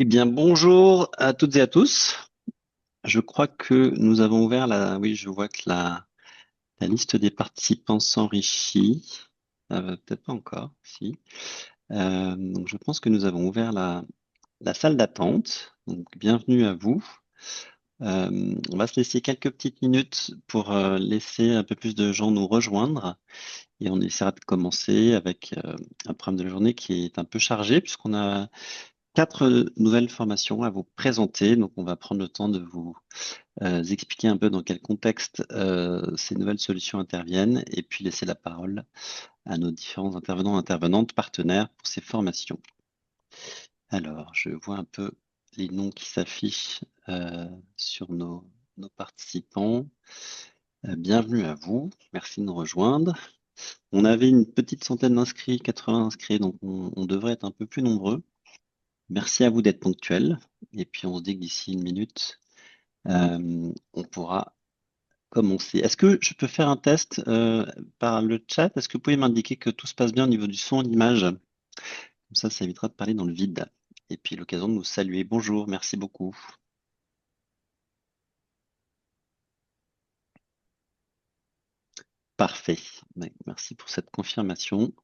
Eh bien, bonjour à toutes et à tous. Je crois que nous avons ouvert Oui, je vois que la liste des participants s'enrichit. Peut-être pas encore, si. Donc, je pense que nous avons ouvert la salle d'attente. Donc, bienvenue à vous. On va se laisser quelques petites minutes pour laisser un peu plus de gens nous rejoindre. Et on essaiera de commencer avec un programme de la journée qui est un peu chargé, puisqu'on a quatre nouvelles formations à vous présenter. Donc, on va prendre le temps de vous expliquer un peu dans quel contexte ces nouvelles solutions interviennent et puis laisser la parole à nos différents intervenants, intervenantes, partenaires pour ces formations. Alors, je vois un peu les noms qui s'affichent sur nos participants. Bienvenue à vous. Merci de nous rejoindre. On avait une petite centaine d'inscrits, 80 inscrits, donc on devrait être un peu plus nombreux. Merci à vous d'être ponctuels. Et puis, on se dit que d'ici une minute, on pourra commencer. Est-ce que je peux faire un test par le chat? Est-ce que vous pouvez m'indiquer que tout se passe bien au niveau du son et de l'image? Comme ça évitera de parler dans le vide. Et puis l'occasion de nous saluer. Bonjour, merci beaucoup. Parfait. Merci pour cette confirmation.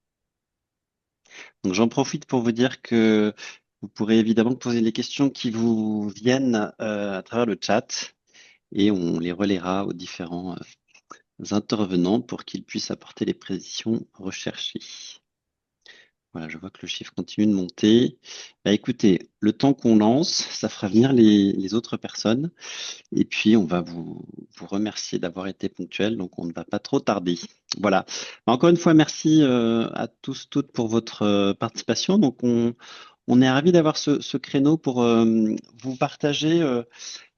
Donc j'en profite pour vous dire que vous pourrez évidemment poser les questions qui vous viennent à travers le chat et on les relaiera aux différents intervenants pour qu'ils puissent apporter les précisions recherchées. Voilà, je vois que le chiffre continue de monter. Bah, écoutez, le temps qu'on lance, ça fera venir les autres personnes. Et puis, on va vous remercier d'avoir été ponctuel. Donc, on ne va pas trop tarder. Voilà. Bah, encore une fois, merci à tous, toutes pour votre participation. Donc, on est ravis d'avoir ce créneau pour vous partager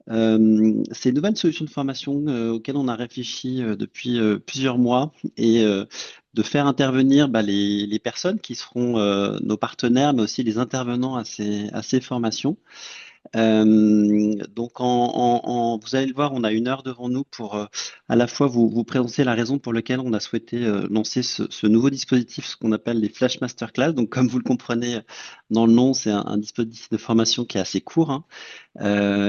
ces nouvelles solutions de formation auxquelles on a réfléchi depuis plusieurs mois et de faire intervenir les personnes qui seront nos partenaires, mais aussi les intervenants à ces formations. Donc, vous allez le voir, on a une heure devant nous pour à la fois vous présenter la raison pour laquelle on a souhaité lancer ce nouveau dispositif, ce qu'on appelle les Flash Masterclass. Donc, comme vous le comprenez dans le nom, c'est un dispositif de formation qui est assez court, hein,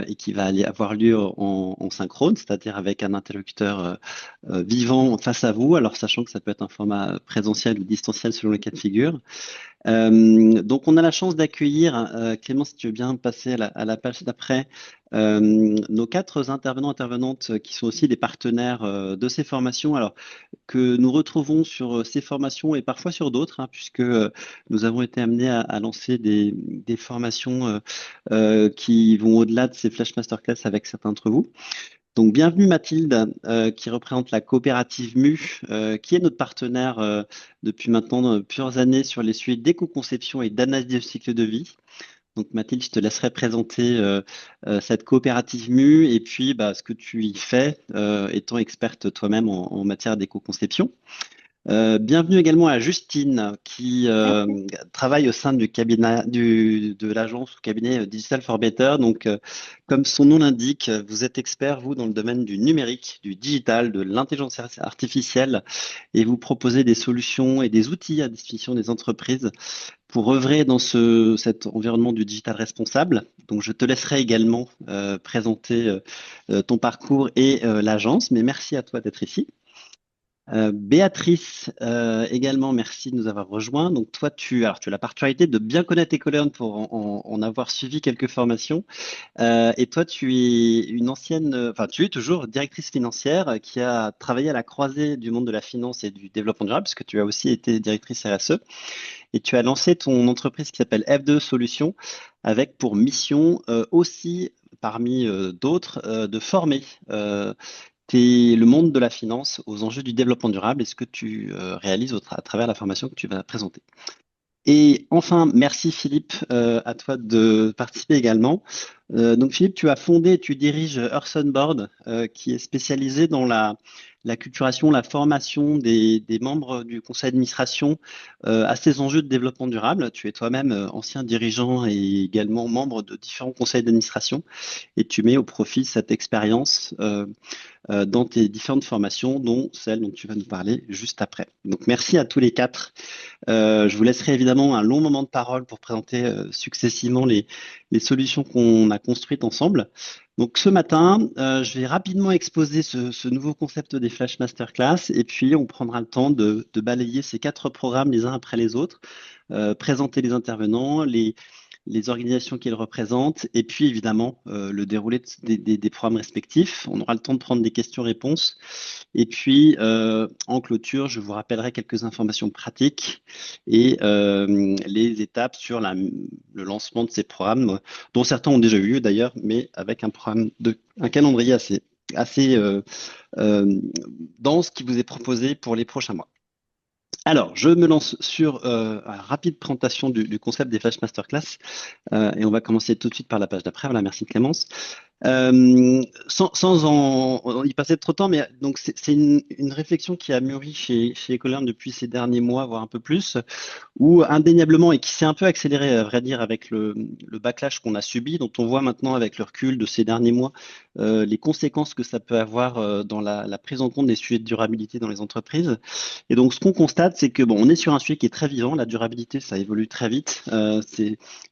et qui va avoir lieu en synchrone, c'est-à-dire avec un interlocuteur vivant face à vous, alors sachant que ça peut être un format présentiel ou distanciel selon les cas de figure. Donc, on a la chance d'accueillir, Clément, si tu veux bien passer à la page d'après, nos quatre intervenants, intervenantes qui sont aussi des partenaires de ces formations, alors que nous retrouvons sur ces formations et parfois sur d'autres, hein, puisque nous avons été amenés à lancer des formations qui vont au-delà de ces Flash Masterclass avec certains d'entre vous. Donc, bienvenue Mathilde, qui représente la coopérative MU, qui est notre partenaire depuis maintenant plusieurs années sur les sujets d'éco-conception et d'analyse de cycle de vie. Donc, Mathilde, je te laisserai présenter cette coopérative MU et puis ce que tu y fais, étant experte toi-même en matière d'éco-conception. Bienvenue également à Justine qui travaille au sein du cabinet de l'agence ou cabinet Digital for Better. Donc, comme son nom l'indique, vous êtes expert, vous, dans le domaine du numérique, du digital, de l'intelligence artificielle et vous proposez des solutions et des outils à disposition des entreprises pour œuvrer dans cet environnement du digital responsable. Donc, je te laisserai également présenter ton parcours et l'agence, mais merci à toi d'être ici. Béatrice, également, merci de nous avoir rejoints. Donc, toi, alors, tu as la particularité de bien connaître tes collègues pour en avoir suivi quelques formations. Et toi, tu es une ancienne, enfin, tu es toujours directrice financière qui a travaillé à la croisée du monde de la finance et du développement durable, puisque tu as aussi été directrice RSE. Et tu as lancé ton entreprise qui s'appelle F2 Solutions avec pour mission aussi, parmi d'autres, de former le monde de la finance aux enjeux du développement durable et ce que tu réalises à travers la formation que tu vas présenter. Et enfin, merci Philippe, à toi de participer également. Donc Philippe, tu as fondé, tu diriges Earth on Board, qui est spécialisé dans la culturation, la formation des membres du conseil d'administration à ces enjeux de développement durable. Tu es toi-même ancien dirigeant et également membre de différents conseils d'administration et tu mets au profit cette expérience dans tes différentes formations, dont celle dont tu vas nous parler juste après. Donc merci à tous les quatre. Je vous laisserai évidemment un long moment de parole pour présenter successivement les solutions qu'on a construites ensemble. Donc ce matin, je vais rapidement exposer ce nouveau concept des Flash Masterclass et puis on prendra le temps de balayer ces quatre programmes les uns après les autres, présenter les intervenants, les organisations qu'ils représentent, et puis évidemment le déroulé des programmes respectifs. On aura le temps de prendre des questions-réponses. Et puis, en clôture, je vous rappellerai quelques informations pratiques et les étapes sur le lancement de ces programmes, dont certains ont déjà eu lieu d'ailleurs, mais avec un calendrier assez dense qui vous est proposé pour les prochains mois. Alors, je me lance sur une rapide présentation du concept des Flash Masterclass et on va commencer tout de suite par la page d'après. Voilà, merci Clémence. Sans y passer trop de temps, mais donc c'est une réflexion qui a mûri chez Ecolern depuis ces derniers mois, voire un peu plus, où indéniablement, et qui s'est un peu accéléré, à vrai dire, avec le backlash qu'on a subi, dont on voit maintenant avec le recul de ces derniers mois, les conséquences que ça peut avoir dans la prise en compte des sujets de durabilité dans les entreprises. Et donc, ce qu'on constate, c'est que bon, on est sur un sujet qui est très vivant. La durabilité, ça évolue très vite.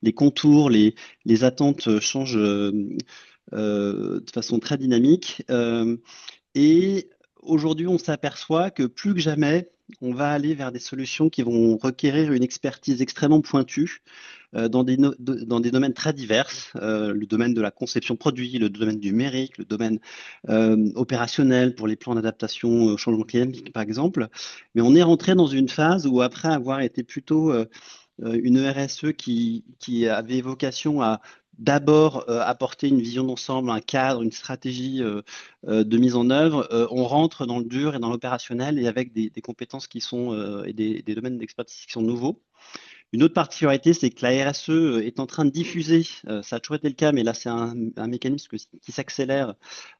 Les contours, les attentes changent de façon très dynamique. Et aujourd'hui, on s'aperçoit que plus que jamais, on va aller vers des solutions qui vont requérir une expertise extrêmement pointue dans des domaines très divers, le domaine de la conception produit, le domaine du numérique, le domaine opérationnel pour les plans d'adaptation au changement climatique, par exemple. Mais on est rentré dans une phase où, après avoir été plutôt une RSE qui avait vocation à d'abord apporter une vision d'ensemble, un cadre, une stratégie de mise en œuvre, on rentre dans le dur et dans l'opérationnel et avec des compétences qui sont et des domaines d'expertise qui sont nouveaux. Une autre particularité, c'est que la RSE est en train de diffuser, ça a toujours été le cas, mais là c'est un mécanisme qui s'accélère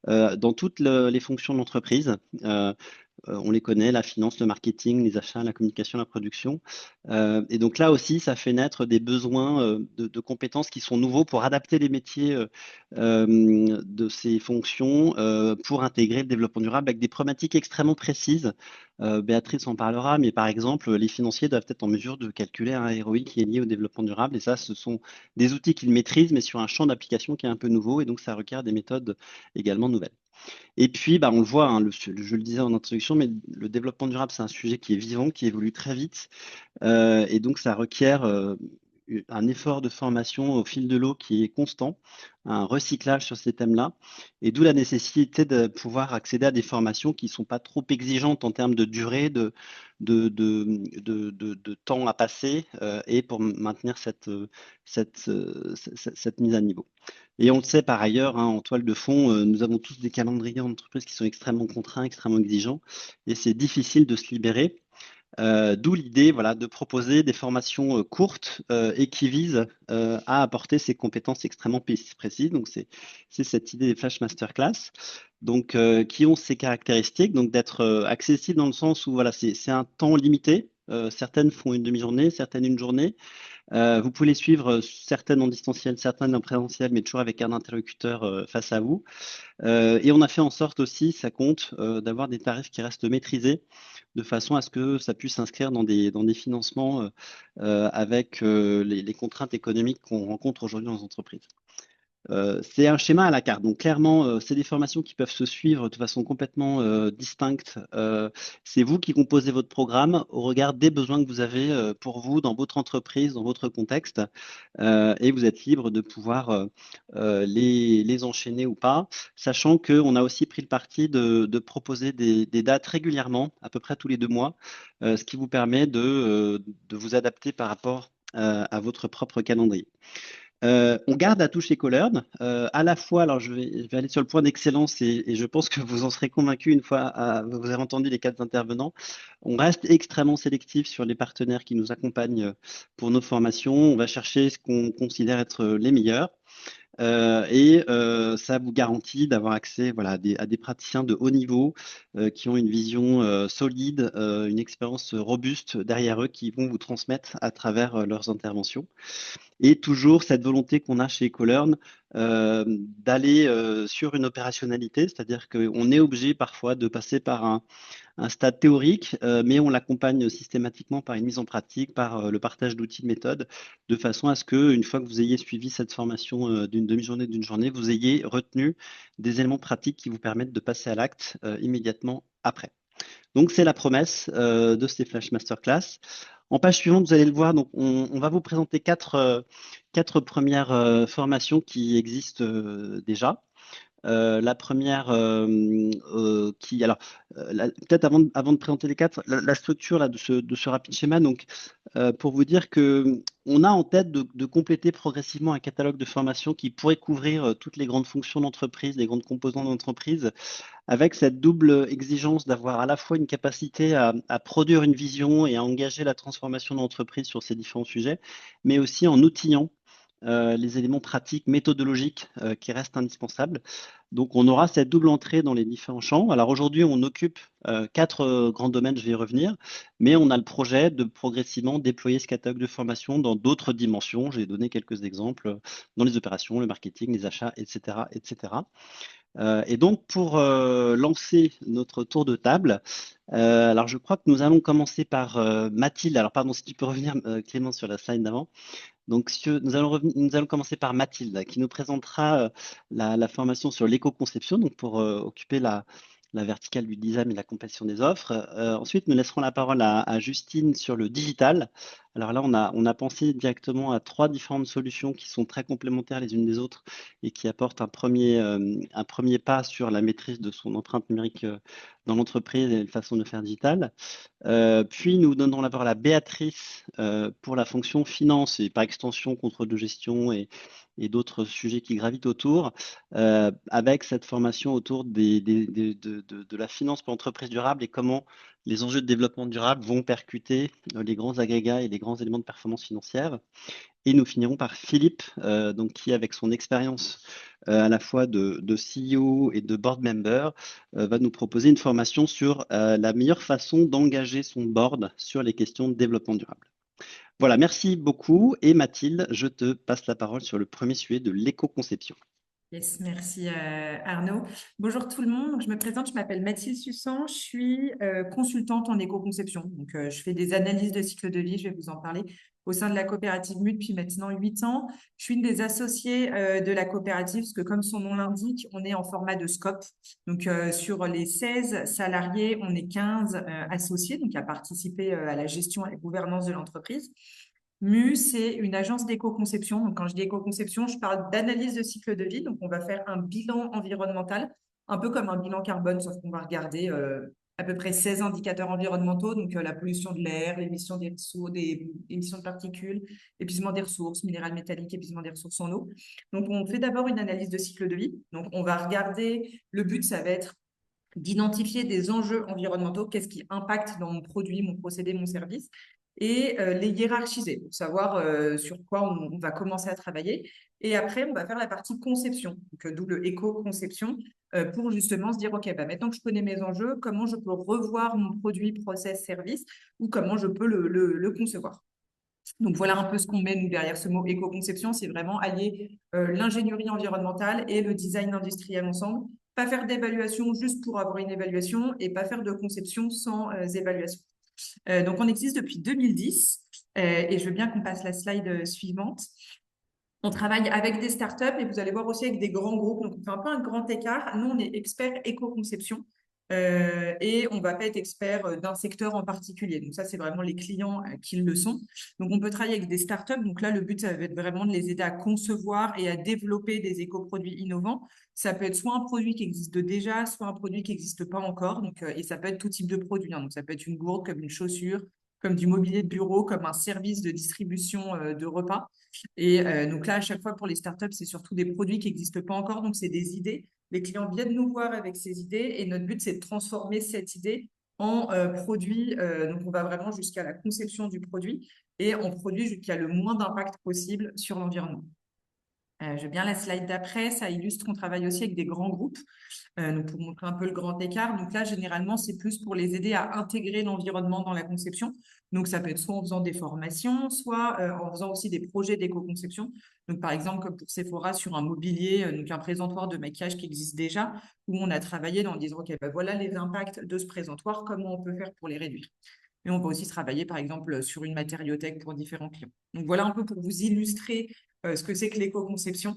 dans toutes les fonctions de l'entreprise. On les connaît, la finance, le marketing, les achats, la communication, la production. Et donc là aussi, ça fait naître des besoins de compétences qui sont nouveaux pour adapter les métiers de ces fonctions pour intégrer le développement durable avec des problématiques extrêmement précises. Béatrice en parlera, mais par exemple, les financiers doivent être en mesure de calculer un ROI qui est lié au développement durable. Et ça, ce sont des outils qu'ils maîtrisent, mais sur un champ d'application qui est un peu nouveau. Et donc, ça requiert des méthodes également nouvelles. Et puis, bah, on le voit, hein, je le disais en introduction, mais le développement durable, c'est un sujet qui est vivant, qui évolue très vite. Et donc, ça requiert un effort de formation au fil de l'eau qui est constant, un recyclage sur ces thèmes-là, et d'où la nécessité de pouvoir accéder à des formations qui ne sont pas trop exigeantes en termes de durée, de temps à passer, et pour maintenir cette mise à niveau. Et on le sait par ailleurs, hein, en toile de fond, nous avons tous des calendriers en entreprise qui sont extrêmement contraints, extrêmement exigeants, et c'est difficile de se libérer. D'où l'idée, voilà, de proposer des formations courtes et qui visent à apporter ces compétences extrêmement précises. Donc, c'est cette idée des Flash Masterclass, donc qui ont ces caractéristiques, donc d'être accessibles dans le sens où voilà, c'est un temps limité. Certaines font une demi-journée, certaines une journée. Vous pouvez les suivre, certaines en distanciel, certaines en présentiel, mais toujours avec un interlocuteur face à vous. Et on a fait en sorte aussi, ça compte, d'avoir des tarifs qui restent maîtrisés, de façon à ce que ça puisse s'inscrire dans des financements avec les contraintes économiques qu'on rencontre aujourd'hui dans les entreprises. C'est un schéma à la carte. Donc clairement, c'est des formations qui peuvent se suivre de façon complètement distincte. C'est vous qui composez votre programme au regard des besoins que vous avez pour vous dans votre entreprise, dans votre contexte, et vous êtes libre de pouvoir les enchaîner ou pas, sachant qu'on a aussi pris le parti de proposer des dates régulièrement, à peu près tous les 2 mois, ce qui vous permet de vous adapter par rapport à votre propre calendrier. On garde la touche Ecolern, à la fois, alors je vais aller sur le point d'excellence et je pense que vous en serez convaincu une fois vous avez entendu les quatre intervenants. On reste extrêmement sélectif sur les partenaires qui nous accompagnent pour nos formations. On va chercher ce qu'on considère être les meilleurs. Ça vous garantit d'avoir accès voilà, à des praticiens de haut niveau qui ont une vision solide, une expérience robuste derrière eux qui vont vous transmettre à travers leurs interventions. Et toujours cette volonté qu'on a chez Ecolearn d'aller sur une opérationnalité, c'est-à-dire qu'on est obligé parfois de passer par un stade théorique, mais on l'accompagne systématiquement par une mise en pratique, par le partage d'outils de méthode, de façon à ce que, une fois que vous ayez suivi cette formation d'une demi-journée, d'une journée, vous ayez retenu des éléments pratiques qui vous permettent de passer à l'acte immédiatement après. Donc, c'est la promesse de ces Flash Masterclass. En page suivante, vous allez le voir, donc on va vous présenter quatre premières formations qui existent déjà. La première alors peut-être avant de présenter les quatre, la structure là, de ce rapide schéma, donc pour vous dire que on a en tête de compléter progressivement un catalogue de formations qui pourrait couvrir toutes les grandes fonctions d'entreprise, les grandes composantes d'entreprise, avec cette double exigence d'avoir à la fois une capacité à produire une vision et à engager la transformation de l'entreprise sur ces différents sujets, mais aussi en outillant les éléments pratiques, méthodologiques qui restent indispensables. Donc, on aura cette double entrée dans les différents champs. Alors aujourd'hui, on occupe quatre grands domaines, je vais y revenir, mais on a le projet de progressivement déployer ce catalogue de formation dans d'autres dimensions. J'ai donné quelques exemples dans les opérations, le marketing, les achats, etc., etc. Et donc, pour lancer notre tour de table, alors je crois que nous allons commencer par Mathilde. Alors, pardon, si tu peux revenir, Clément, sur la slide d'avant. Donc, nous allons commencer par Mathilde, qui nous présentera la formation sur l'éco-conception, donc pour occuper la verticale du design et de la compétition des offres. Ensuite, nous laisserons la parole à Justine sur le digital. Alors là, on a pensé directement à trois différentes solutions qui sont très complémentaires les unes des autres et qui apportent un premier pas sur la maîtrise de son empreinte numérique dans l'entreprise et une façon de faire digital. Puis nous donnerons la parole à Béatrice pour la fonction finance et par extension contrôle de gestion et d'autres sujets qui gravitent autour, avec cette formation autour de la finance pour l'entreprise durable et comment les enjeux de développement durable vont percuter les grands agrégats et les grands éléments de performance financière. Et nous finirons par Philippe, donc, qui, avec son expérience à la fois de CEO et de board member, va nous proposer une formation sur la meilleure façon d'engager son board sur les questions de développement durable. Voilà, merci beaucoup. Et Mathilde, je te passe la parole sur le premier sujet de l'éco-conception. Yes, merci Arnaud. Bonjour tout le monde. Donc, je me présente, je m'appelle Mathilde Sussan, je suis consultante en éco-conception. Donc, je fais des analyses de cycle de vie, je vais vous en parler, au sein de la coopérative MUD depuis maintenant 8 ans. Je suis une des associées de la coopérative, parce que comme son nom l'indique, on est en format de scope. Donc, sur les 16 salariés, on est 15 associés, donc à participer à la gestion et à la gouvernance de l'entreprise. MU, c'est une agence d'éco-conception. Donc, quand je dis éco-conception, je parle d'analyse de cycle de vie. Donc, on va faire un bilan environnemental, un peu comme un bilan carbone, sauf qu'on va regarder à peu près 16 indicateurs environnementaux. Donc, la pollution de l'air, l'émission des ressources, des émissions de particules, épuisement des ressources, minérales métalliques, épuisement des ressources en eau. Donc, on fait d'abord une analyse de cycle de vie. Donc, on va regarder, le but, ça va être d'identifier des enjeux environnementaux, qu'est-ce qui impacte dans mon produit, mon procédé, mon service, et les hiérarchiser pour savoir sur quoi on va commencer à travailler. Et après, on va faire la partie conception, d'où le éco-conception, pour justement se dire, OK, bah, maintenant que je connais mes enjeux, comment je peux revoir mon produit, process, service, ou comment je peux le concevoir. Donc voilà un peu ce qu'on met nous derrière ce mot éco-conception, c'est vraiment allier l'ingénierie environnementale et le design industriel ensemble. Pas faire d'évaluation juste pour avoir une évaluation et pas faire de conception sans évaluation. Donc on existe depuis 2010 et je veux bien qu'on passe la slide suivante. On travaille avec des startups et vous allez voir aussi avec des grands groupes. Donc, on fait un peu un grand écart. Nous, on est expert éco-conception et on ne va pas être expert d'un secteur en particulier. Donc, ça, c'est vraiment les clients qui le sont. Donc, on peut travailler avec des startups. Donc, là, le but, ça va être vraiment de les aider à concevoir et à développer des éco-produits innovants. Ça peut être soit un produit qui existe déjà, soit un produit qui n'existe pas encore. Donc, et ça peut être tout type de produit. Hein. Donc, ça peut être une gourde, comme une chaussure, comme du mobilier de bureau, comme un service de distribution de repas. Et donc là, à chaque fois, pour les startups, c'est surtout des produits qui n'existent pas encore. Donc, c'est des idées. Les clients viennent nous voir avec ces idées et notre but, c'est de transformer cette idée en produit. Donc, on va vraiment jusqu'à la conception du produit et en produit qui a le moins d'impact possible sur l'environnement. Je veux bien la slide d'après, ça illustre qu'on travaille aussi avec des grands groupes, donc pour montrer un peu le grand écart. Donc là, généralement, c'est plus pour les aider à intégrer l'environnement dans la conception. Donc ça peut être soit en faisant des formations, soit en faisant aussi des projets d'éco-conception. Donc par exemple, comme pour Sephora, sur un mobilier, donc un présentoir de maquillage qui existe déjà, où on a travaillé en disant, OK, ben voilà les impacts de ce présentoir, comment on peut faire pour les réduire. Et on va aussi travailler, par exemple, sur une matériothèque pour différents clients. Donc, voilà un peu pour vous illustrer ce que c'est que l'éco-conception.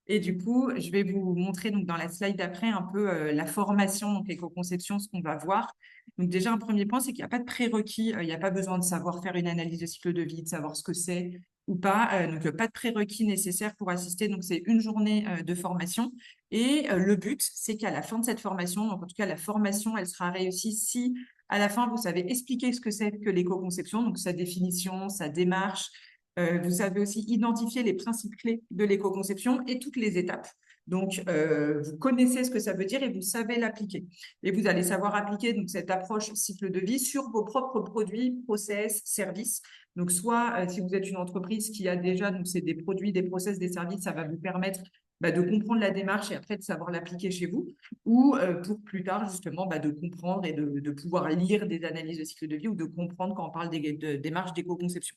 Et du coup, je vais vous montrer donc, dans la slide d'après un peu la formation, donc éco-conception, ce qu'on va voir. Donc, déjà, un premier point, c'est qu'il n'y a pas de prérequis. Il n'y a pas besoin de savoir faire une analyse de cycle de vie, de savoir ce que c'est ou pas. Donc, pas de prérequis nécessaires pour assister. Donc, c'est une journée de formation. Et le but, c'est qu'à la fin de cette formation, donc en tout cas, la formation, elle sera réussie si à la fin, vous savez expliquer ce que c'est que l'éco-conception, donc sa définition, sa démarche. Vous savez aussi identifier les principes clés de l'éco-conception et toutes les étapes. Donc, vous connaissez ce que ça veut dire et vous savez l'appliquer. Et vous allez savoir appliquer donc, cette approche cycle de vie sur vos propres produits, process, services. Donc, soit si vous êtes une entreprise qui a déjà, donc c'est des produits, des process, des services, ça va vous permettre de comprendre la démarche et après de savoir l'appliquer chez vous, ou pour plus tard justement de comprendre et de pouvoir lire des analyses de cycle de vie ou de comprendre quand on parle de démarches d'éco-conception.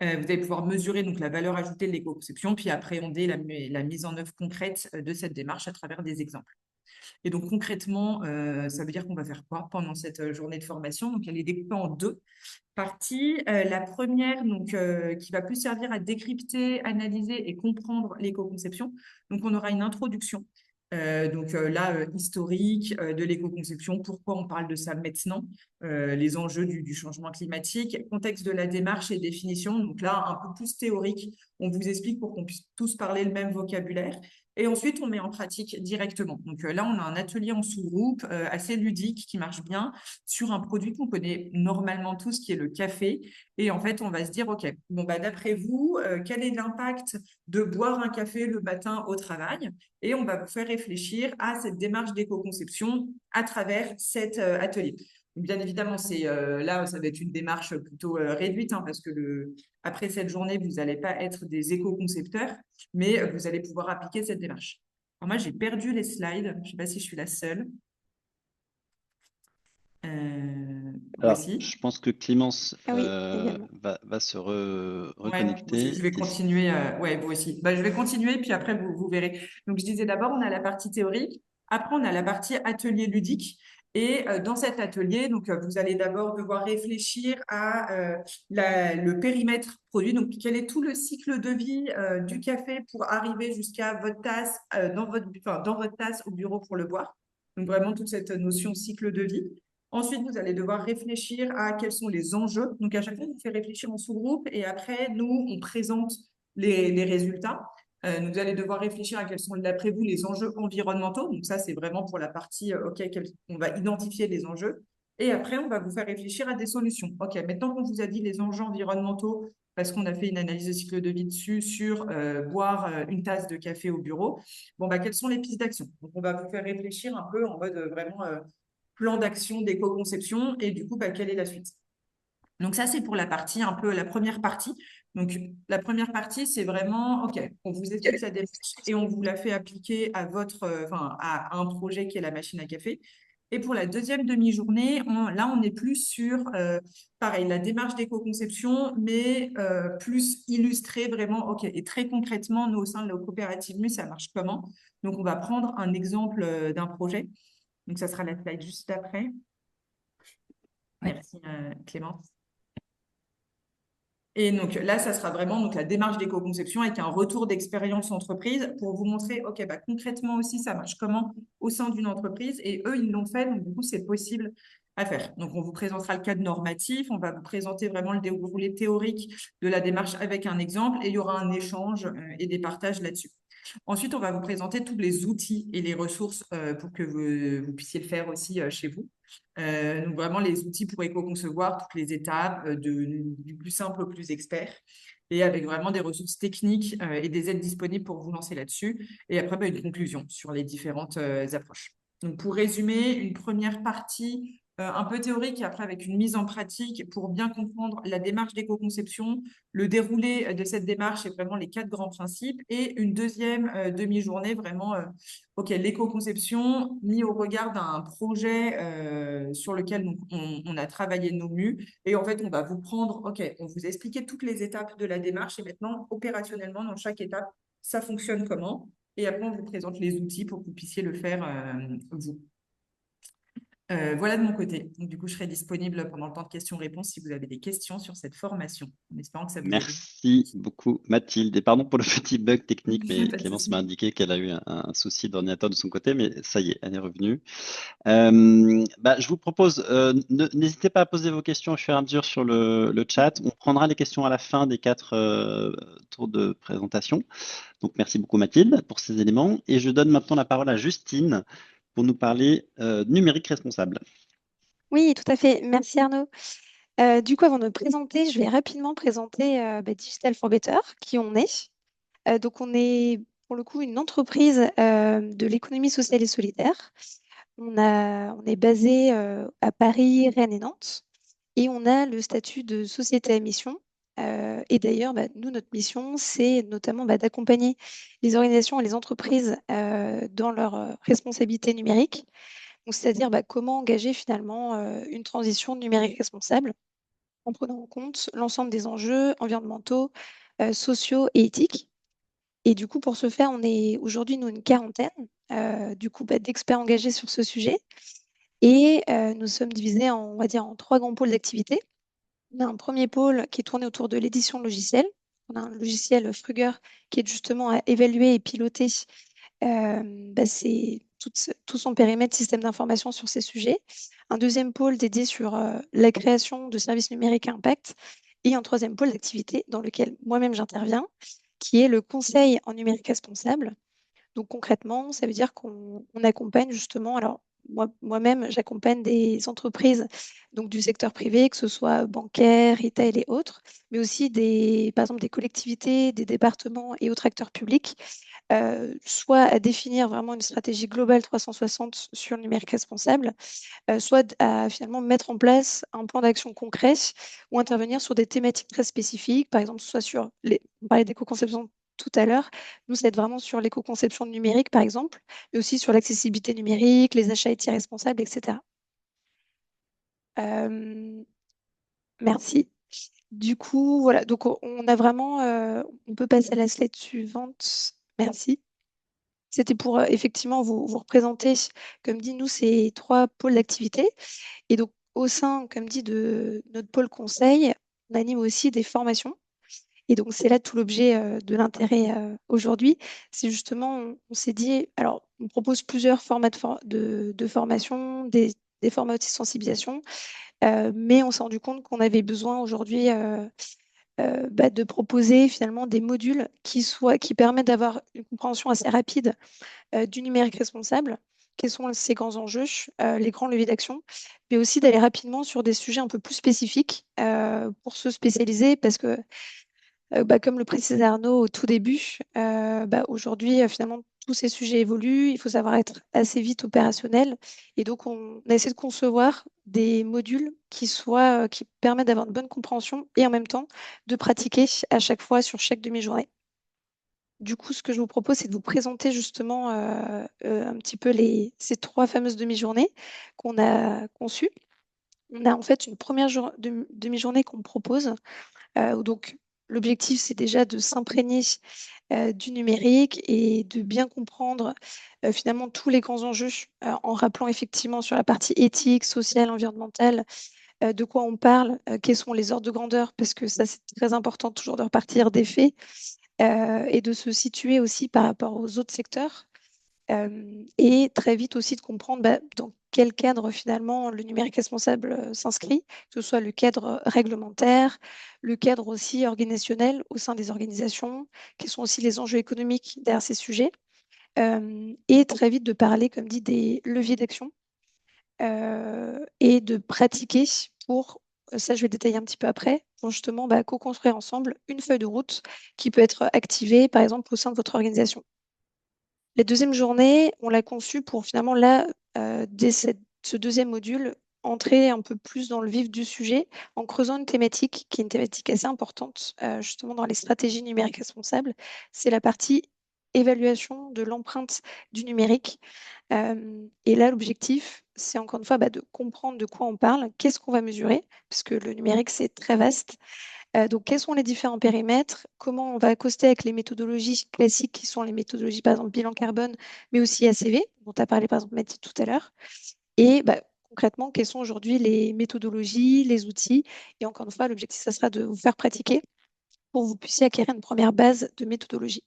Vous allez pouvoir mesurer donc la valeur ajoutée de l'éco-conception, puis appréhender la mise en œuvre concrète de cette démarche à travers des exemples. Et donc concrètement, ça veut dire qu'on va faire quoi pendant cette journée de formation? Donc elle est découpée en deux partie. La première, donc, qui va plus servir à décrypter, analyser et comprendre l'éco-conception. Donc, on aura une introduction. Historique de l'éco-conception, pourquoi on parle de ça maintenant, les enjeux du changement climatique, contexte de la démarche et définition. Donc là, un peu plus théorique, on vous explique pour qu'on puisse tous parler le même vocabulaire. Et ensuite, on met en pratique directement. Donc là, on a un atelier en sous-groupe assez ludique qui marche bien sur un produit qu'on connaît normalement tous, qui est le café. Et en fait, on va se dire, OK, bon, d'après vous, quel est l'impact de boire un café le matin au travail? Et on va vous faire réfléchir à cette démarche d'éco-conception à travers cet atelier. Donc, bien évidemment, là, ça va être une démarche plutôt réduite, hein, parce que après cette journée, vous n'allez pas être des éco-concepteurs, mais vous allez pouvoir appliquer cette démarche. Alors moi, j'ai perdu les slides. Je ne sais pas si je suis la seule. Alors, Voici. je pense que Clémence Ah oui, également. va se Ouais, reconnecter. je vais continuer. Ouais, vous aussi. Je vais continuer, puis après, vous verrez. Donc, je disais d'abord, on a la partie théorique. Après, on a la partie atelier ludique. Et dans cet atelier, donc, vous allez d'abord devoir réfléchir à le périmètre produit. Donc, quel est tout le cycle de vie du café pour arriver jusqu'à votre tasse, dans votre tasse au bureau pour le boire. Donc, vraiment, toute cette notion cycle de vie. Ensuite, vous allez devoir réfléchir à quels sont les enjeux. Donc, à chaque fois, on fait réfléchir en sous-groupe et après, nous, on présente les résultats. Vous allez devoir réfléchir à quels sont, d'après vous, les enjeux environnementaux. Donc, ça, c'est vraiment pour la partie, OK, on va identifier les enjeux. Et après, on va vous faire réfléchir à des solutions. OK, maintenant qu'on vous a dit les enjeux environnementaux, parce qu'on a fait une analyse de cycle de vie dessus, sur boire une tasse de café au bureau, quelles sont les pistes d'action? Donc, on va vous faire réfléchir un peu en mode vraiment plan d'action d'éco-conception et du coup, quelle est la suite? Donc ça, c'est pour la partie, un peu la première partie. Donc la première partie, c'est vraiment, OK, on vous explique la démarche et on vous la fait appliquer à à un projet qui est la machine à café. Et pour la deuxième demi-journée, là, on est plus sur, pareil, la démarche d'éco-conception, mais plus illustrée vraiment, OK, et très concrètement, nous, au sein de la coopérative MU, ça marche comment? Donc, on va prendre un exemple d'un projet. Donc, ça sera la slide juste après. Merci, Clémence. Et donc là, ça sera vraiment donc, la démarche d'éco-conception avec un retour d'expérience entreprise pour vous montrer, OK, concrètement aussi, ça marche comment au sein d'une entreprise. Et eux, ils l'ont fait, donc du coup, c'est possible à faire. Donc, on vous présentera le cadre normatif, on va vous présenter vraiment le déroulé théorique de la démarche avec un exemple et il y aura un échange et des partages là-dessus. Ensuite, on va vous présenter tous les outils et les ressources pour que vous puissiez le faire aussi chez vous. Donc, vraiment, les outils pour éco-concevoir toutes les étapes, du plus simple au plus expert, et avec vraiment des ressources techniques et des aides disponibles pour vous lancer là-dessus. Et après, une conclusion sur les différentes approches. Donc, pour résumer, une première partie un peu théorique et après avec une mise en pratique pour bien comprendre la démarche d'éco-conception, le déroulé de cette démarche et vraiment les quatre grands principes. Et une deuxième demi-journée, vraiment, OK, l'éco-conception mis au regard d'un projet sur lequel on a travaillé nos mus. Et en fait, on va vous prendre, OK, on vous expliquer toutes les étapes de la démarche et maintenant, opérationnellement, dans chaque étape, ça fonctionne comment. Et après, on vous présente les outils pour que vous puissiez le faire vous. Voilà de mon côté. Donc, du coup, je serai disponible pendant le temps de questions-réponses si vous avez des questions sur cette formation, en espérant que ça vous aide. Merci beaucoup, Mathilde. Et pardon pour le petit bug technique, mais Pas de Clémence m'a souci. indiqué qu'elle a eu un souci d'ordinateur de son côté, mais ça y est, elle est revenue. Je vous propose, n'hésitez pas à poser vos questions au fur et à mesure sur le chat. On prendra les questions à la fin des quatre tours de présentation. Donc, merci beaucoup, Mathilde, pour ces éléments. Et je donne maintenant la parole à Justine pour nous parler numérique responsable. Oui, tout à fait. Merci Arnaud. Du coup, avant de me présenter, je vais rapidement présenter Digital for Better, qui on est. Donc, on est pour le coup une entreprise de l'économie sociale et solidaire. On est basé à Paris, Rennes et Nantes. Et on a le statut de société à mission. Et d'ailleurs, nous, notre mission, c'est notamment d'accompagner les organisations et les entreprises dans leur responsabilité numérique. Donc, c'est-à-dire comment engager finalement une transition numérique responsable en prenant en compte l'ensemble des enjeux environnementaux, sociaux et éthiques. Et du coup, pour ce faire, on est aujourd'hui, nous, une quarantaine d'experts engagés sur ce sujet. Et nous sommes divisés en, on va dire, en trois grands pôles d'activité. On a un premier pôle qui est tourné autour de l'édition de logiciels. On a un logiciel Frugger qui est justement à évaluer et piloter c'est tout son périmètre système d'information sur ces sujets. Un deuxième pôle dédié sur la création de services numériques à impact. Et un troisième pôle d'activité dans lequel moi-même j'interviens, qui est le conseil en numérique responsable. Donc concrètement, ça veut dire qu'on accompagne justement, alors moi-même, j'accompagne des entreprises donc du secteur privé, que ce soit bancaire, retail et autres, mais aussi par exemple des collectivités, des départements et autres acteurs publics, soit à définir vraiment une stratégie globale 360 sur le numérique responsable, soit à finalement mettre en place un plan d'action concret ou intervenir sur des thématiques très spécifiques, par exemple, soit on parlait d'éco-conception tout à l'heure, nous, c'est vraiment sur l'éco-conception numérique, par exemple, mais aussi sur l'accessibilité numérique, les achats éthiques responsables, etc. Merci. Du coup, voilà, donc on a vraiment, on peut passer à la slide suivante. Merci. C'était pour effectivement vous représenter, comme dit, nous, ces trois pôles d'activité. Et donc, au sein, comme dit, de notre pôle conseil, on anime aussi des formations. Et donc, c'est là tout l'objet de l'intérêt aujourd'hui. C'est justement, on s'est dit, alors, on propose plusieurs formats de formation, des formats de sensibilisation, mais on s'est rendu compte qu'on avait besoin aujourd'hui de proposer finalement des modules qui permettent d'avoir une compréhension assez rapide du numérique responsable, quels sont ces grands enjeux, les grands leviers d'action, mais aussi d'aller rapidement sur des sujets un peu plus spécifiques pour se spécialiser, parce que, comme le précisait Arnaud au tout début, aujourd'hui, finalement, tous ces sujets évoluent, il faut savoir être assez vite opérationnel, et donc on a essayé de concevoir des modules qui permettent d'avoir une bonne compréhension et en même temps de pratiquer à chaque fois sur chaque demi-journée. Du coup, ce que je vous propose, c'est de vous présenter justement un petit peu ces trois fameuses demi-journées qu'on a conçues. On a en fait une première demi-journée qu'on propose. Donc, l'objectif, c'est déjà de s'imprégner du numérique et de bien comprendre finalement tous les grands enjeux en rappelant effectivement sur la partie éthique, sociale, environnementale, de quoi on parle, quels sont les ordres de grandeur, parce que ça, c'est très important toujours de repartir des faits et de se situer aussi par rapport aux autres secteurs et très vite aussi de comprendre dans quel cadre finalement le numérique responsable s'inscrit, que ce soit le cadre réglementaire, le cadre aussi organisationnel au sein des organisations, quels sont aussi les enjeux économiques derrière ces sujets, et très vite de parler, comme dit, des leviers d'action et de pratiquer pour, ça je vais détailler un petit peu après, pour justement co-construire ensemble une feuille de route qui peut être activée par exemple au sein de votre organisation. La deuxième journée, on l'a conçue pour finalement là, dès ce deuxième module, entrer un peu plus dans le vif du sujet en creusant une thématique qui est une thématique assez importante justement dans les stratégies numériques responsables. C'est la partie évaluation de l'empreinte du numérique. Et là, l'objectif, c'est encore une fois de comprendre de quoi on parle, qu'est-ce qu'on va mesurer, parce que le numérique, c'est très vaste. Donc, quels sont les différents périmètres? Comment on va accoster avec les méthodologies classiques qui sont les méthodologies, par exemple, bilan carbone, mais aussi ACV, dont tu as parlé, par exemple, Mathilde, tout à l'heure. Et concrètement, quelles sont aujourd'hui les méthodologies, les outils? Et encore une fois, l'objectif, ça sera de vous faire pratiquer pour que vous puissiez acquérir une première base de méthodologie.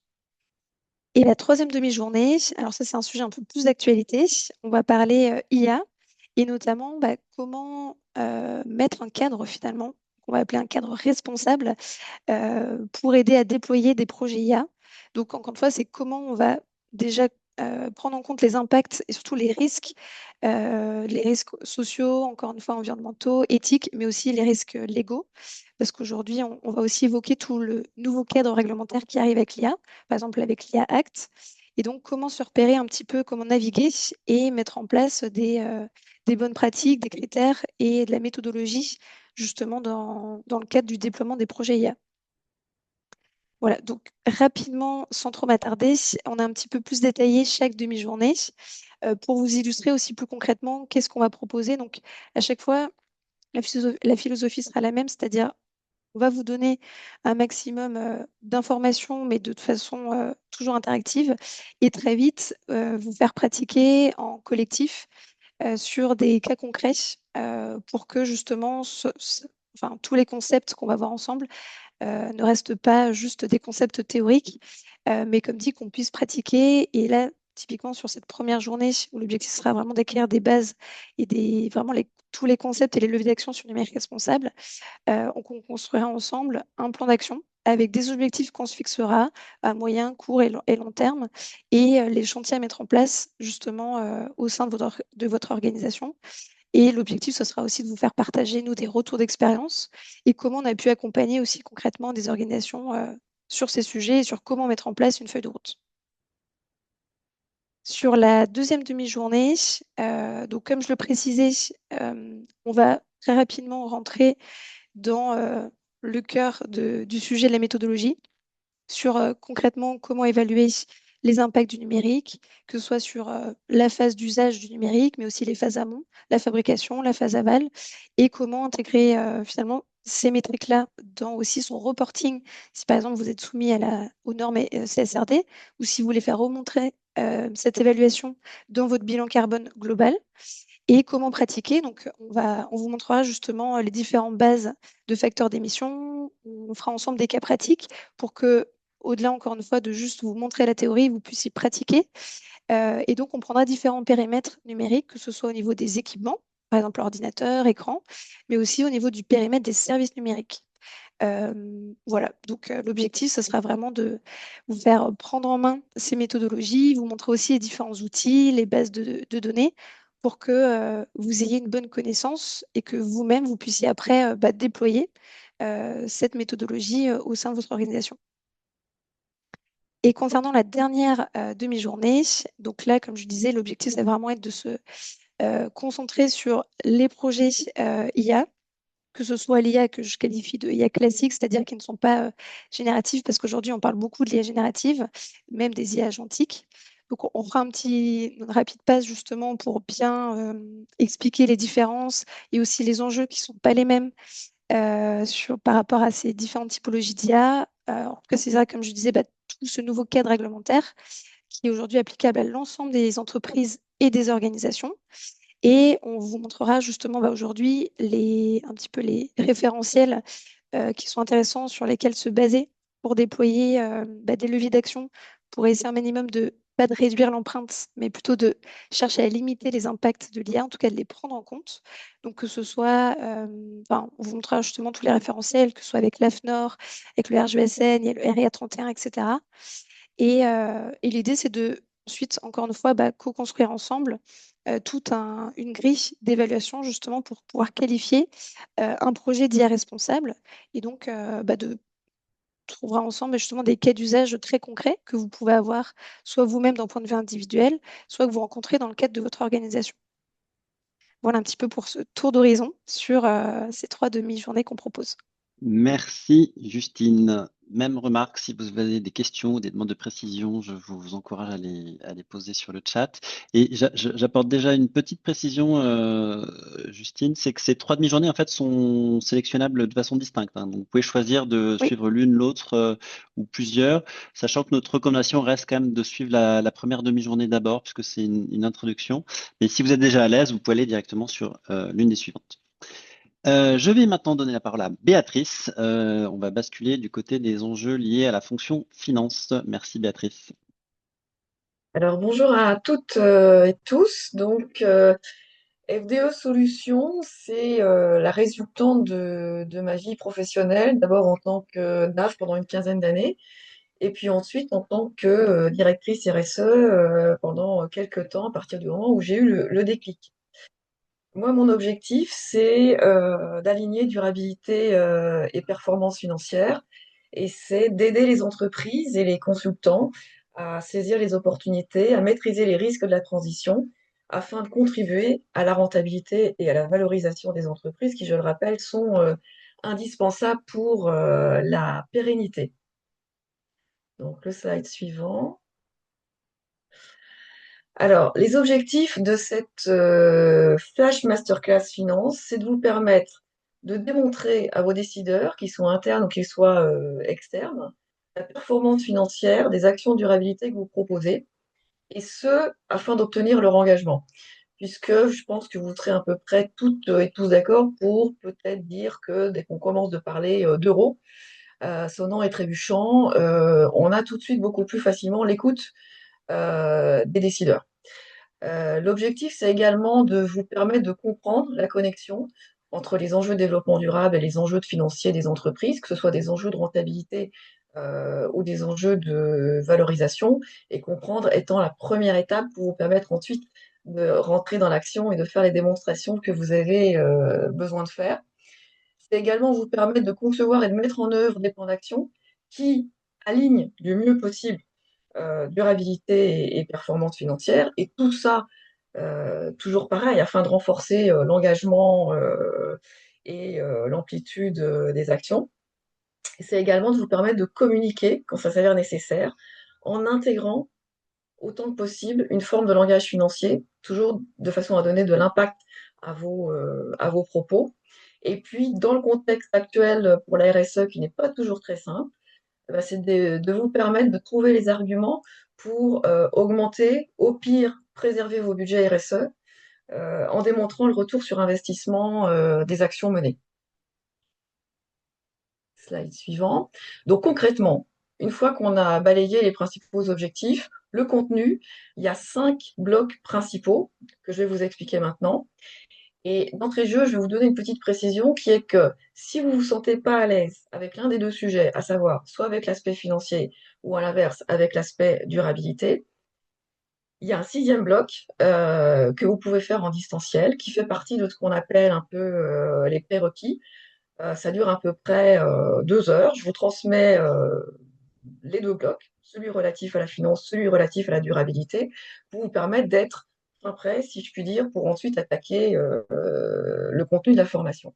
Et la troisième demi-journée, alors ça, c'est un sujet un peu plus d'actualité. On va parler IA et notamment comment mettre un cadre finalement, qu'on va appeler un cadre responsable pour aider à déployer des projets IA. Donc, encore une fois, c'est comment on va déjà prendre en compte les impacts et surtout les risques sociaux, encore une fois, environnementaux, éthiques, mais aussi les risques légaux. Parce qu'aujourd'hui, on va aussi évoquer tout le nouveau cadre réglementaire qui arrive avec l'IA, par exemple avec l'IA Act. Et donc, comment se repérer un petit peu, comment naviguer et mettre en place des bonnes pratiques, des critères et de la méthodologie, justement, dans le cadre du déploiement des projets IA. Voilà, donc rapidement, sans trop m'attarder, on a un petit peu plus détaillé chaque demi-journée pour vous illustrer aussi plus concrètement qu'est-ce qu'on va proposer. Donc, à chaque fois, la philosophie sera la même, c'est-à-dire on va vous donner un maximum d'informations, mais de toute façon toujours interactive, et très vite vous faire pratiquer en collectif sur des cas concrets pour que justement enfin, tous les concepts qu'on va voir ensemble ne restent pas juste des concepts théoriques, mais comme dit, qu'on puisse pratiquer. Et là, typiquement sur cette première journée, où l'objectif sera vraiment d'acquérir des bases et vraiment tous les concepts et les leviers d'action sur le numérique responsable, on construira ensemble un plan d'action avec des objectifs qu'on se fixera à moyen, court et long terme, et les chantiers à mettre en place justement au sein de votre organisation. Et l'objectif, ce sera aussi de vous faire partager, nous, des retours d'expérience et comment on a pu accompagner aussi concrètement des organisations sur ces sujets et sur comment mettre en place une feuille de route. Sur la deuxième demi-journée, donc comme je le précisais, on va très rapidement rentrer dans le cœur du sujet de la méthodologie, sur concrètement comment évaluer les impacts du numérique, que ce soit sur la phase d'usage du numérique, mais aussi les phases amont, la fabrication, la phase aval, et comment intégrer finalement ces métriques-là dans aussi son reporting, si par exemple vous êtes soumis aux normes CSRD, ou si vous voulez faire remontrer cette évaluation dans votre bilan carbone global. Et comment pratiquer. Donc, on vous montrera justement les différentes bases de facteurs d'émission. On fera ensemble des cas pratiques pour que, au-delà, encore une fois, de juste vous montrer la théorie, vous puissiez pratiquer. Et donc, on prendra différents périmètres numériques, que ce soit au niveau des équipements, par exemple ordinateur, écran, mais aussi au niveau du périmètre des services numériques. Voilà, donc l'objectif, ce sera vraiment de vous faire prendre en main ces méthodologies, vous montrer aussi les différents outils, les bases de données, pour que vous ayez une bonne connaissance et que vous-même, vous puissiez après déployer cette méthodologie au sein de votre organisation. Et concernant la dernière demi-journée, donc là, comme je disais, l'objectif, c'est vraiment être de se concentrer sur les projets IA, que ce soit l'IA que je qualifie de IA classique, c'est-à-dire qui ne sont pas génératives, parce qu'aujourd'hui, on parle beaucoup de l'IA générative, même des IA agentiques. Donc, on fera une rapide passe justement pour bien expliquer les différences et aussi les enjeux qui ne sont pas les mêmes par rapport à ces différentes typologies d'IA. On précisera, comme je disais, tout ce nouveau cadre réglementaire qui est aujourd'hui applicable à l'ensemble des entreprises et des organisations. Et on vous montrera justement aujourd'hui un petit peu les référentiels qui sont intéressants sur lesquels se baser pour déployer des leviers d'action pour essayer un minimum pas de réduire l'empreinte, mais plutôt de chercher à limiter les impacts de l'IA, en tout cas de les prendre en compte. Donc que ce soit, on vous montrera justement tous les référentiels, que ce soit avec l'AFNOR, avec le RGSN, il y a le RIA 31, etc. Et l'idée, c'est de ensuite, encore une fois, co-construire ensemble toute une grille d'évaluation justement pour pouvoir qualifier un projet d'IA responsable. Et donc, de trouver ensemble justement des cas d'usage très concrets que vous pouvez avoir soit vous-même d'un point de vue individuel, soit que vous rencontrez dans le cadre de votre organisation. Voilà un petit peu pour ce tour d'horizon sur ces 3 demi-journées qu'on propose. Merci Justine. Même remarque, si vous avez des questions ou des demandes de précision, je vous encourage à les poser sur le chat. Et j'apporte déjà une petite précision, Justine, c'est que ces 3 demi-journées en fait sont sélectionnables de façon distincte, hein. Donc vous pouvez choisir de Oui, suivre l'une, l'autre ou plusieurs, sachant que notre recommandation reste quand même de suivre la première demi-journée d'abord, puisque c'est une introduction. Mais si vous êtes déjà à l'aise, vous pouvez aller directement sur l'une des suivantes. Je vais maintenant donner la parole à Béatrice. On va basculer du côté des enjeux liés à la fonction finance. Merci Béatrice. Alors bonjour à toutes et tous. FDE Solutions, c'est la résultante de ma vie professionnelle, d'abord en tant que DAF pendant une quinzaine d'années, et puis ensuite en tant que directrice RSE pendant quelques temps, à partir du moment où j'ai eu le déclic. Moi, mon objectif, c'est d'aligner durabilité et performance financière, et c'est d'aider les entreprises et les consultants à saisir les opportunités, à maîtriser les risques de la transition, afin de contribuer à la rentabilité et à la valorisation des entreprises, qui, je le rappelle, sont indispensables pour la pérennité. Donc, le slide suivant. Alors, les objectifs de cette Flash Masterclass Finance, c'est de vous permettre de démontrer à vos décideurs, qu'ils soient internes ou qu'ils soient externes, la performance financière des actions de durabilité que vous proposez, et ce, afin d'obtenir leur engagement. Puisque je pense que vous serez à peu près toutes et tous d'accord pour peut-être dire que dès qu'on commence de parler d'euros, sonnant et trébuchant, on a tout de suite beaucoup plus facilement l'écoute des décideurs. L'objectif, c'est également de vous permettre de comprendre la connexion entre les enjeux de développement durable et les enjeux financiers des entreprises, que ce soit des enjeux de rentabilité ou des enjeux de valorisation, et comprendre étant la première étape pour vous permettre ensuite de rentrer dans l'action et de faire les démonstrations que vous avez besoin de faire. C'est également vous permettre de concevoir et de mettre en œuvre des plans d'action qui alignent du mieux possible durabilité et performance financière, et tout ça, toujours pareil, afin de renforcer l'engagement et l'amplitude des actions. Et c'est également de vous permettre de communiquer quand ça s'avère nécessaire, en intégrant autant que possible une forme de langage financier, toujours de façon à donner de l'impact à vos propos. Et puis, dans le contexte actuel pour la RSE, qui n'est pas toujours très simple, c'est de vous permettre de trouver les arguments pour augmenter, au pire, préserver vos budgets RSE en démontrant le retour sur investissement des actions menées. Slide suivant. Donc concrètement, une fois qu'on a balayé les principaux objectifs, le contenu, il y a 5 blocs principaux que je vais vous expliquer maintenant. Et d'entrée de jeu, je vais vous donner une petite précision qui est que si vous ne vous sentez pas à l'aise avec l'un des deux sujets, à savoir soit avec l'aspect financier ou à l'inverse avec l'aspect durabilité, il y a un 6e bloc que vous pouvez faire en distanciel, qui fait partie de ce qu'on appelle un peu les prérequis. Ça dure à peu près 2 heures. Je vous transmets les 2 blocs, celui relatif à la finance, celui relatif à la durabilité, pour vous permettre d'être fin prêt, si je puis dire, pour ensuite attaquer le contenu de la formation.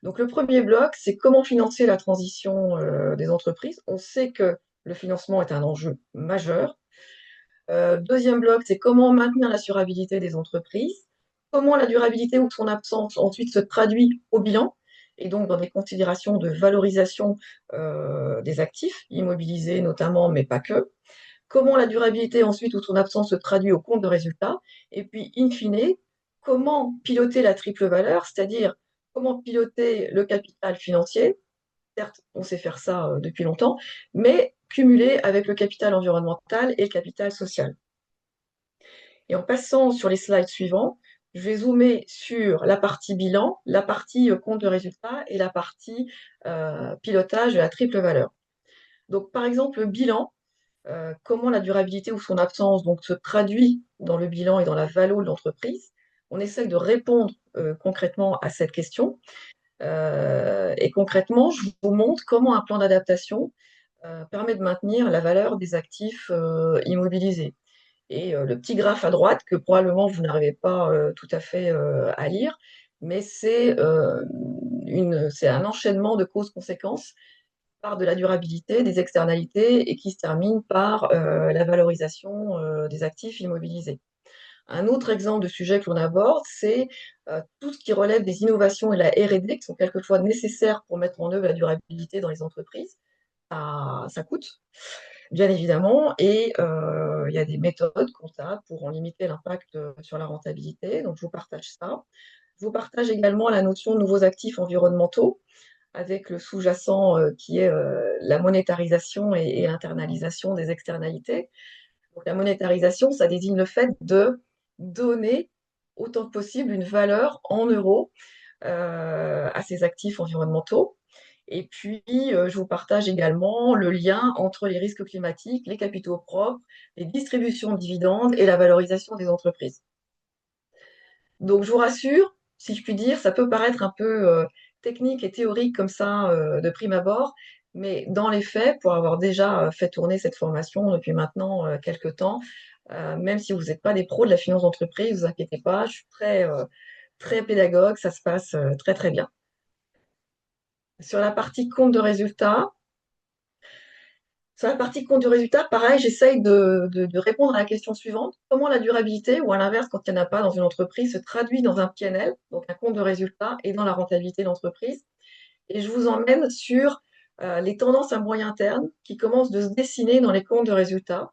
Donc le premier bloc, c'est comment financer la transition des entreprises. On sait que le financement est un enjeu majeur. Deuxième bloc, c'est comment maintenir la durabilité des entreprises, comment la durabilité ou son absence ensuite se traduit au bilan, et donc dans des considérations de valorisation des actifs immobilisés notamment, mais pas que. Comment la durabilité ensuite ou son absence se traduit au compte de résultat, et puis in fine, comment piloter la triple valeur, c'est-à-dire comment piloter le capital financier. Certes, on sait faire ça depuis longtemps, mais cumulé avec le capital environnemental et le capital social. Et en passant sur les slides suivants, je vais zoomer sur la partie bilan, la partie compte de résultat et la partie pilotage de la triple valeur. Donc, par exemple, le bilan, comment la durabilité ou son absence donc, se traduit dans le bilan et dans la valeur de l'entreprise. On essaye de répondre concrètement à cette question. Et concrètement, je vous montre comment un plan d'adaptation permet de maintenir la valeur des actifs immobilisés. Et le petit graphe à droite, que probablement vous n'arrivez pas tout à fait à lire, mais c'est un enchaînement de causes-conséquences part de la durabilité, des externalités et qui se termine par la valorisation des actifs immobilisés. Un autre exemple de sujet que l'on aborde, c'est tout ce qui relève des innovations et la R&D qui sont quelquefois nécessaires pour mettre en œuvre la durabilité dans les entreprises. Ça coûte, bien évidemment, et il y a des méthodes comptables pour en limiter l'impact sur la rentabilité. Donc, je vous partage ça. Je vous partage également la notion de nouveaux actifs environnementaux avec le sous-jacent qui est la monétarisation et l'internalisation des externalités. Donc, la monétarisation, ça désigne le fait de donner autant que possible une valeur en euros à ces actifs environnementaux. Et puis, je vous partage également le lien entre les risques climatiques, les capitaux propres, les distributions de dividendes et la valorisation des entreprises. Donc, je vous rassure, si je puis dire, ça peut paraître un peu technique et théorique comme ça de prime abord, mais dans les faits, pour avoir déjà fait tourner cette formation depuis maintenant quelques temps, même si vous n'êtes pas des pros de la finance d'entreprise, ne vous inquiétez pas, je suis très pédagogue, ça se passe très très bien. Sur la partie compte de résultat, pareil, j'essaye de répondre à la question suivante. Comment la durabilité, ou à l'inverse, quand il n'y en a pas dans une entreprise, se traduit dans un PNL, donc un compte de résultat, et dans la rentabilité de l'entreprise? Et je vous emmène sur les tendances à moyen terme qui commencent de se dessiner dans les comptes de résultats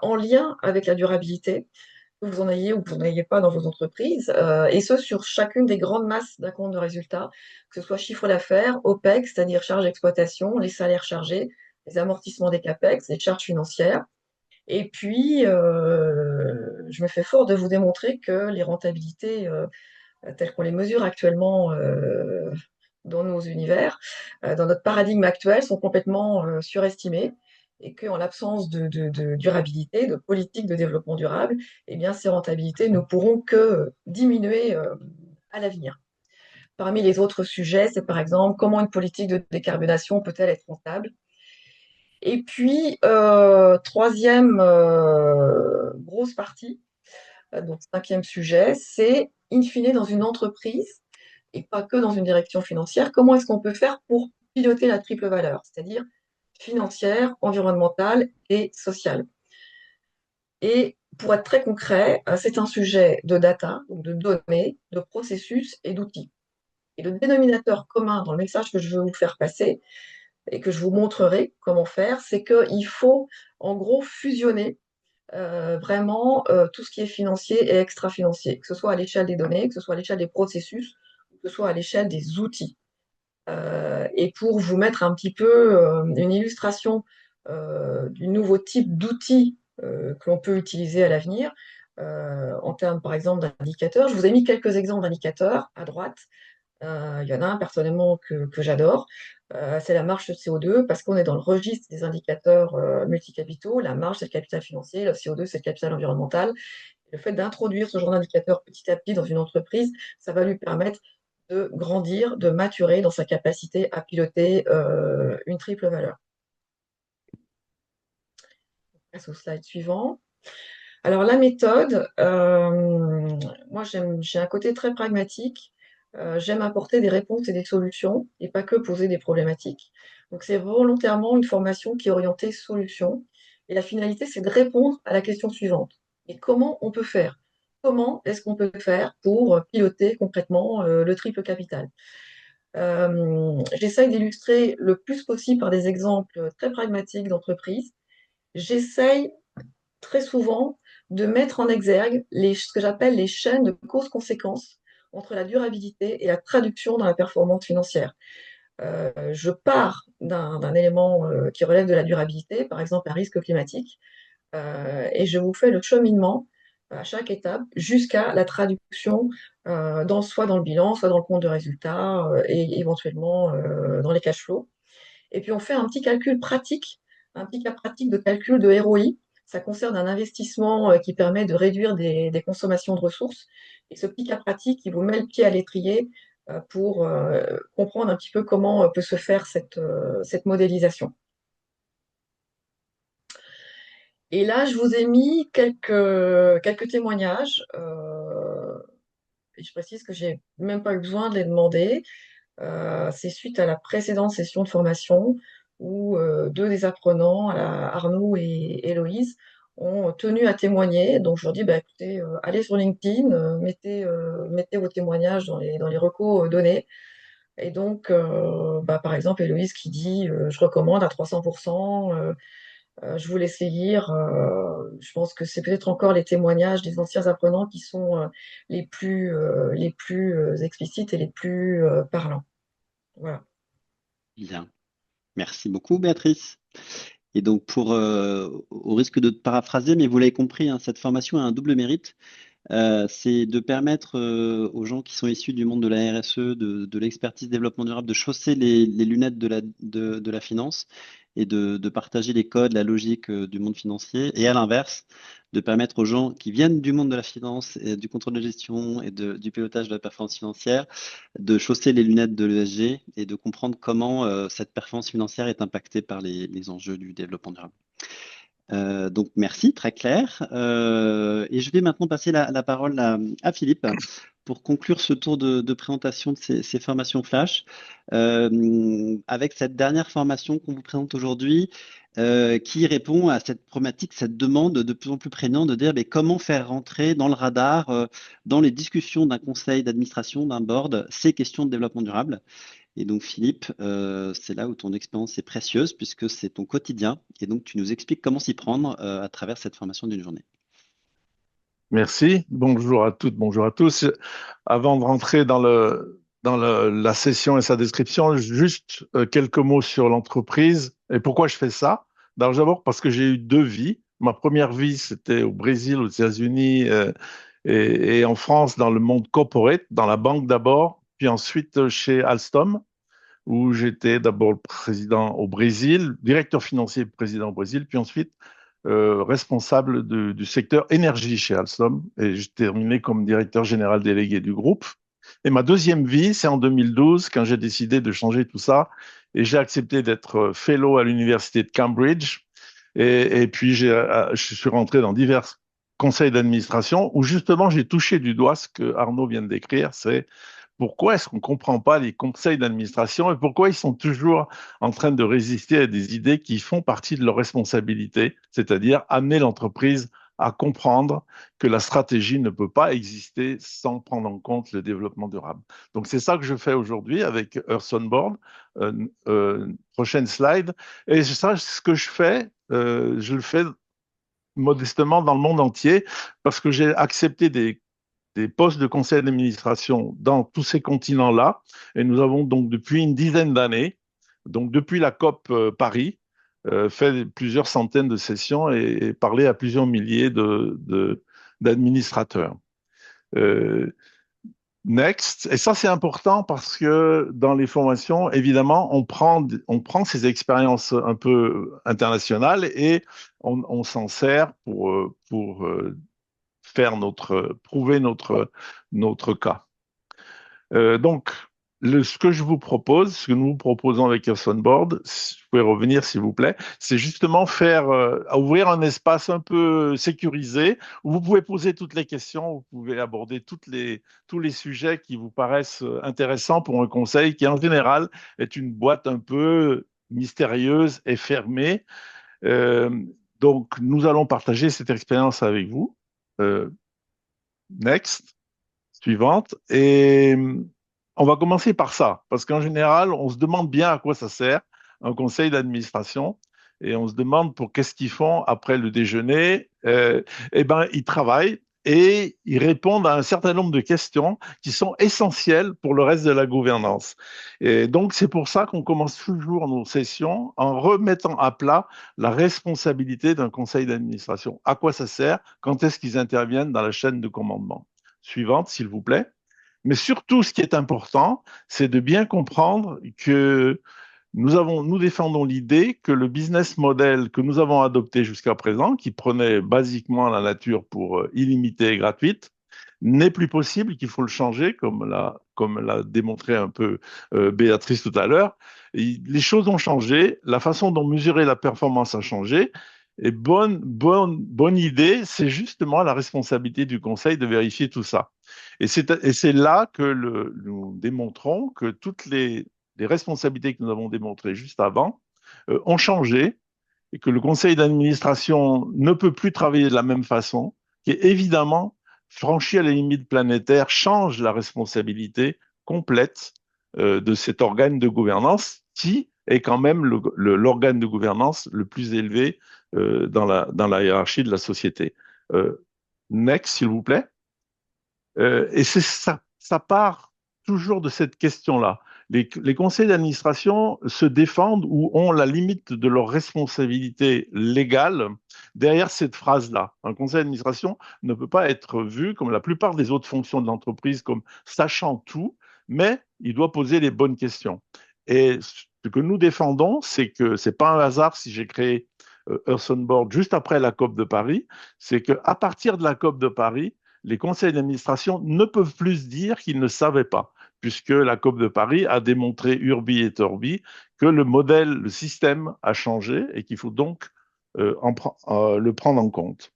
en lien avec la durabilité, que vous en ayez ou que vous n'en ayez pas dans vos entreprises, et ce sur chacune des grandes masses d'un compte de résultat, que ce soit chiffre d'affaires, OPEX, c'est-à-dire charges d'exploitation, les salaires chargés, les amortissements des CAPEX, les charges financières. Et puis, je me fais fort de vous démontrer que les rentabilités telles qu'on les mesure actuellement dans nos univers, dans notre paradigme actuel, sont complètement surestimées et qu'en l'absence de durabilité, de politique de développement durable, eh bien, ces rentabilités ne pourront que diminuer à l'avenir. Parmi les autres sujets, c'est par exemple comment une politique de décarbonation peut-elle être rentable. Et puis, troisième grosse partie, donc cinquième sujet, c'est in fine dans une entreprise, et pas que dans une direction financière, comment est-ce qu'on peut faire pour piloter la triple valeur, c'est-à-dire financière, environnementale et sociale. Et pour être très concret, c'est un sujet de data, donc de données, de processus et d'outils. Et le dénominateur commun dans le message que je veux vous faire passer, et que je vous montrerai comment faire, c'est qu'il faut en gros fusionner vraiment tout ce qui est financier et extra-financier, que ce soit à l'échelle des données, que ce soit à l'échelle des processus, que ce soit à l'échelle des outils. Et pour vous mettre un petit peu une illustration du nouveau type d'outils que l'on peut utiliser à l'avenir, en termes par exemple d'indicateurs, je vous ai mis quelques exemples d'indicateurs à droite. Il y en a un personnellement que j'adore, c'est la marge de CO2, parce qu'on est dans le registre des indicateurs multicapitaux. La marge, c'est le capital financier, le CO2, c'est le capital environnemental. Le fait d'introduire ce genre d'indicateur petit à petit dans une entreprise, ça va lui permettre de grandir, de maturer dans sa capacité à piloter une triple valeur. On passe au slide suivant. Alors la méthode, moi j'ai un côté très pragmatique. J'aime apporter des réponses et des solutions et pas que poser des problématiques. Donc c'est volontairement une formation qui est orientée solution. Et la finalité, c'est de répondre à la question suivante. Et comment on peut faire? Comment est-ce qu'on peut faire pour piloter concrètement le triple capital? J'essaye d'illustrer le plus possible par des exemples très pragmatiques d'entreprise. J'essaye très souvent de mettre en exergue ce que j'appelle les chaînes de cause-conséquences entre la durabilité et la traduction dans la performance financière. Je pars d'un élément qui relève de la durabilité, par exemple un risque climatique, et je vous fais le cheminement à chaque étape jusqu'à la traduction soit dans le bilan, soit dans le compte de résultat et éventuellement dans les cash flows. Et puis on fait un petit calcul pratique, un petit cas pratique de calcul de ROI. Ça concerne un investissement qui permet de réduire des consommations de ressources. Et ce petit cas pratique, il vous met le pied à l'étrier pour comprendre un petit peu comment peut se faire cette modélisation. Et là, je vous ai mis quelques témoignages. Et je précise que j'ai même pas eu besoin de les demander. C'est suite à la précédente session de formation où deux des apprenants, Arnaud et Héloïse, ont tenu à témoigner. Donc je leur dis, bah, écoutez, allez sur LinkedIn, mettez vos témoignages dans les recos donnés. Et donc, bah, par exemple, Héloïse qui dit, je recommande à 300%. Je vous laisse les lire. Je pense que c'est peut-être encore les témoignages des anciens apprenants qui sont les plus explicites et les plus parlants. Voilà. Bien. Merci beaucoup, Béatrice. Et donc, au risque de te paraphraser, mais vous l'avez compris, hein, cette formation a un double mérite. C'est de permettre aux gens qui sont issus du monde de la RSE, de l'expertise développement durable, de chausser les lunettes de la finance et de partager les codes, la logique du monde financier. Et à l'inverse, de permettre aux gens qui viennent du monde de la finance et du contrôle de gestion et du pilotage de la performance financière de chausser les lunettes de l'ESG et de comprendre comment cette performance financière est impactée par les enjeux du développement durable. Donc merci, très clair. Et je vais maintenant passer la parole à Philippe pour conclure ce tour de présentation de ces formations Flash, avec cette dernière formation qu'on vous présente aujourd'hui, qui répond à cette problématique, cette demande de plus en plus prégnante de dire mais comment faire rentrer dans le radar, dans les discussions d'un conseil d'administration, d'un board, ces questions de développement durable. Et donc, Philippe, c'est là où ton expérience est précieuse puisque c'est ton quotidien. Et donc, tu nous expliques comment s'y prendre à travers cette formation d'une journée. Merci. Bonjour à toutes, bonjour à tous. Avant de rentrer la session et sa description, juste quelques mots sur l'entreprise et pourquoi je fais ça. D'abord parce que j'ai eu deux vies. Ma première vie, c'était au Brésil, aux États-Unis et en France, dans le monde corporate, dans la banque d'abord, puis ensuite chez Alstom, où j'étais d'abord président au Brésil, directeur financier président au Brésil, puis ensuite responsable du secteur énergie chez Alstom. Et j'ai terminé comme directeur général délégué du groupe. Et ma deuxième vie, c'est en 2012, quand j'ai décidé de changer tout ça. Et j'ai accepté d'être fellow à l'université de Cambridge. Et puis, je suis rentré dans divers conseils d'administration où justement, j'ai touché du doigt ce que Arnaud vient de décrire, c'est pourquoi est-ce qu'on ne comprend pas les conseils d'administration et pourquoi ils sont toujours en train de résister à des idées qui font partie de leur responsabilité, c'est-à-dire amener l'entreprise à comprendre que la stratégie ne peut pas exister sans prendre en compte le développement durable. Donc c'est ça que je fais aujourd'hui avec Earth on Board. Prochaine slide. Et ça, ce que je le fais modestement dans le monde entier parce que j'ai accepté des postes de conseil d'administration dans tous ces continents-là. Et nous avons donc depuis une dizaine d'années, donc depuis la COP Paris, fait plusieurs centaines de sessions et parlé à plusieurs milliers d'administrateurs. Next. Et ça, c'est important parce que dans les formations, évidemment, on prend ces expériences un peu internationales et on s'en sert pour prouver notre cas. Donc, ce que je vous propose, ce que nous vous proposons avec Earth on Board, si vous pouvez revenir s'il vous plaît, c'est justement ouvrir un espace un peu sécurisé où vous pouvez poser toutes les questions, vous pouvez aborder tous les sujets qui vous paraissent intéressants pour un conseil qui en général est une boîte un peu mystérieuse et fermée. Donc, nous allons partager cette expérience avec vous. Next, suivante. Et on va commencer par ça, parce qu'en général, on se demande bien à quoi ça sert, un conseil d'administration, et on se demande pour qu'est-ce qu'ils font après le déjeuner. Eh ben, ils travaillent et ils répondent à un certain nombre de questions qui sont essentielles pour le reste de la gouvernance. Et donc, c'est pour ça qu'on commence toujours nos sessions en remettant à plat la responsabilité d'un conseil d'administration. À quoi ça sert? Quand est-ce qu'ils interviennent dans la chaîne de commandement? Suivante, s'il vous plaît. Mais surtout, ce qui est important, c'est de bien comprendre que nous défendons l'idée que le business model que nous avons adopté jusqu'à présent, qui prenait basiquement la nature pour illimitée et gratuite, n'est plus possible, qu'il faut le changer, comme l'a démontré un peu Béatrice tout à l'heure. Les choses ont changé, la façon dont mesurer la performance a changé, Et bonne idée, c'est justement la responsabilité du Conseil de vérifier tout ça. Et c'est là que nous démontrons que toutes les responsabilités que nous avons démontrées juste avant ont changé et que le conseil d'administration ne peut plus travailler de la même façon, qui évidemment, franchir les limites planétaires, change la responsabilité complète de cet organe de gouvernance qui est quand même l'organe de gouvernance le plus élevé dans la hiérarchie de la société. Next, s'il vous plaît. Et ça part toujours de cette question-là. Les conseils d'administration se défendent ou ont la limite de leur responsabilité légale derrière cette phrase-là. Un conseil d'administration ne peut pas être vu, comme la plupart des autres fonctions de l'entreprise, comme sachant tout, mais il doit poser les bonnes questions. Et ce que nous défendons, c'est que c'est pas un hasard si j'ai créé Earth on Board juste après la COP de Paris, c'est qu'à partir de la COP de Paris, les conseils d'administration ne peuvent plus dire qu'ils ne savaient pas, puisque la COP de Paris a démontré urbi et torbi que le modèle, le système a changé et qu'il faut donc le prendre en compte.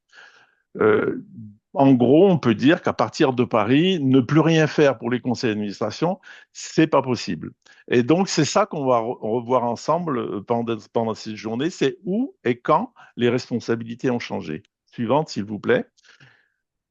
Euh, En gros, on peut dire qu'à partir de Paris, ne plus rien faire pour les conseils d'administration, c'est pas possible. Et donc, c'est ça qu'on va revoir ensemble pendant cette journée, c'est où et quand les responsabilités ont changé. Suivante, s'il vous plaît.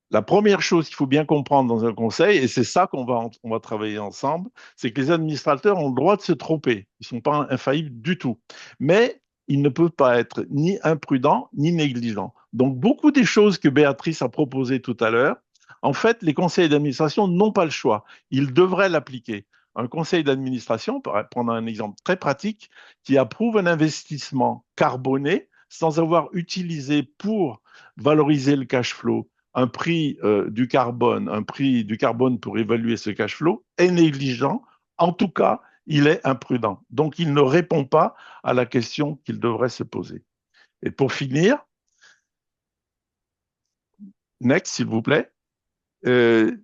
La première chose qu'il faut bien comprendre dans un conseil, et c'est ça on va travailler ensemble, c'est que les administrateurs ont le droit de se tromper. Ils ne sont pas infaillibles du tout. Mais ils ne peuvent pas être ni imprudents ni négligents. Donc, beaucoup des choses que Béatrice a proposées tout à l'heure, en fait, les conseils d'administration n'ont pas le choix. Ils devraient l'appliquer. Un conseil d'administration, pour prendre un exemple très pratique, qui approuve un investissement carboné sans avoir utilisé pour valoriser le cash flow un prix un prix du carbone pour évaluer ce cash flow est négligent. En tout cas, il est imprudent. Donc, il ne répond pas à la question qu'il devrait se poser. Et pour finir, next, s'il vous plaît, euh,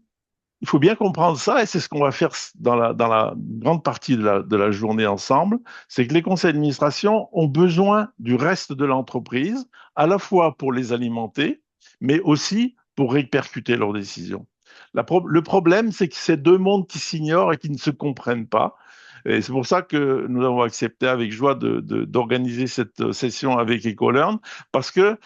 il faut bien comprendre ça, et c'est ce qu'on va faire dans la grande partie de la journée ensemble, c'est que les conseils d'administration ont besoin du reste de l'entreprise, à la fois pour les alimenter, mais aussi pour répercuter leurs décisions. Le problème, c'est que c'est deux mondes qui s'ignorent et qui ne se comprennent pas. Et c'est pour ça que nous avons accepté avec joie d'organiser cette session avec EcoLearn, parce que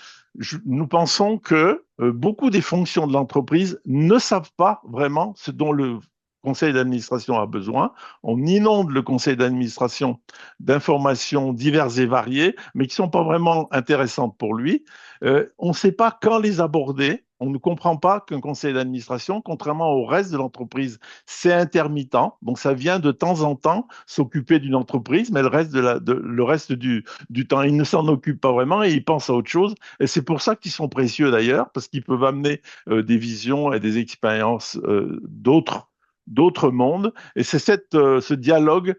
nous pensons que beaucoup des fonctions de l'entreprise ne savent pas vraiment ce dont le conseil d'administration a besoin. On inonde le conseil d'administration d'informations diverses et variées, mais qui ne sont pas vraiment intéressantes pour lui. On ne sait pas quand les aborder. On ne comprend pas qu'un conseil d'administration, contrairement au reste de l'entreprise, c'est intermittent. Donc, ça vient de temps en temps s'occuper d'une entreprise, mais le reste du temps, il ne s'en occupe pas vraiment et il pense à autre chose. Et c'est pour ça qu'ils sont précieux d'ailleurs, parce qu'ils peuvent amener des visions et des expériences d'autres mondes. Et c'est ce dialogue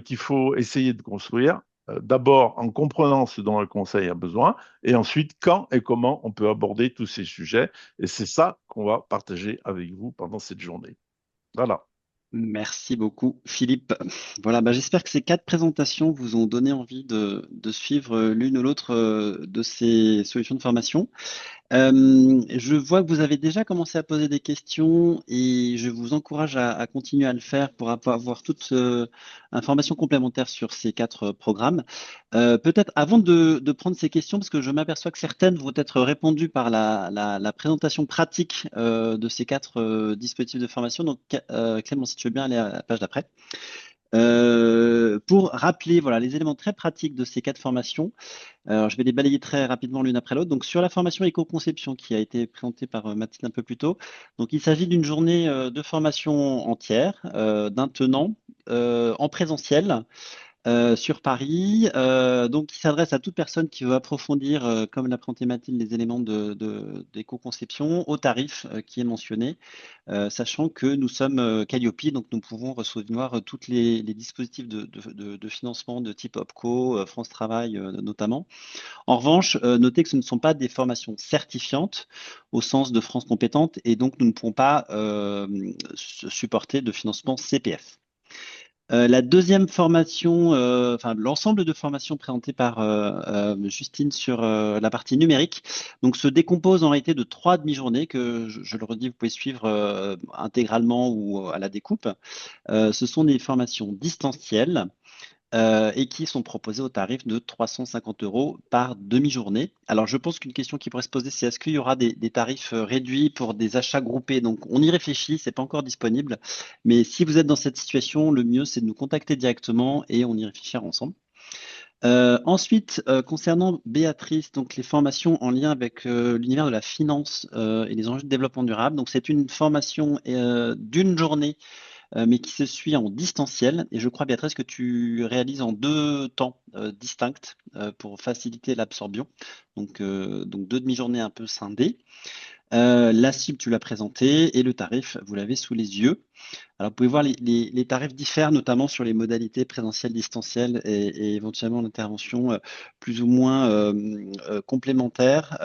qu'il faut essayer de construire. D'abord en comprenant ce dont le Conseil a besoin, et ensuite quand et comment on peut aborder tous ces sujets. Et c'est ça qu'on va partager avec vous pendant cette journée. Voilà. Merci beaucoup, Philippe. Voilà, bah, j'espère que ces quatre présentations vous ont donné envie de suivre l'une ou l'autre de ces solutions de formation. Je vois que vous avez déjà commencé à poser des questions et je vous encourage à continuer à le faire pour avoir toute information complémentaire sur ces quatre programmes. Peut-être avant de prendre ces questions, parce que je m'aperçois que certaines vont être répondues par la présentation pratique de ces quatre dispositifs de formation. Donc, Clément, si tu veux bien aller à la page d'après. Pour rappeler voilà, les éléments très pratiques de ces quatre formations, alors, je vais les balayer très rapidement l'une après l'autre. Donc, sur la formation éco-conception qui a été présentée par Mathilde un peu plus tôt, donc, il s'agit d'une journée de formation entière d'un tenant en présentiel sur Paris, donc qui s'adresse à toute personne qui veut approfondir, comme l'a présenté Mathilde, les éléments d'éco-conception au tarif qui est mentionné, sachant que nous sommes Calliope, donc nous pouvons recevoir tous les dispositifs de financement de type OPCO, France Travail notamment. En revanche, notez que ce ne sont pas des formations certifiantes au sens de France Compétente et donc nous ne pourrons pas supporter de financement CPF. La deuxième formation, enfin l'ensemble de formations présentées par Justine sur la partie numérique, donc se décompose en réalité de 3 demi-journées que je le redis, vous pouvez suivre intégralement ou à la découpe. Ce sont des formations distancielles et qui sont proposées au tarif de 350 € par demi-journée. Alors, je pense qu'une question qui pourrait se poser, c'est est-ce qu'il y aura des tarifs réduits pour des achats groupés? Donc, on y réfléchit, c'est pas encore disponible. Mais si vous êtes dans cette situation, le mieux, c'est de nous contacter directement et on y réfléchira ensemble. Ensuite, concernant Béatrice, donc les formations en lien avec l'univers de la finance et les enjeux de développement durable. Donc, c'est une formation d'une journée mais qui se suit en distanciel. Et je crois, Béatrice, que tu réalises en 2 temps distincts pour faciliter l'absorption. Donc 2 demi-journées un peu scindées. La cible, tu l'as présentée et le tarif, vous l'avez sous les yeux. Alors, vous pouvez voir les tarifs diffèrent, notamment sur les modalités présentielles, distancielles et éventuellement l'intervention plus ou moins complémentaire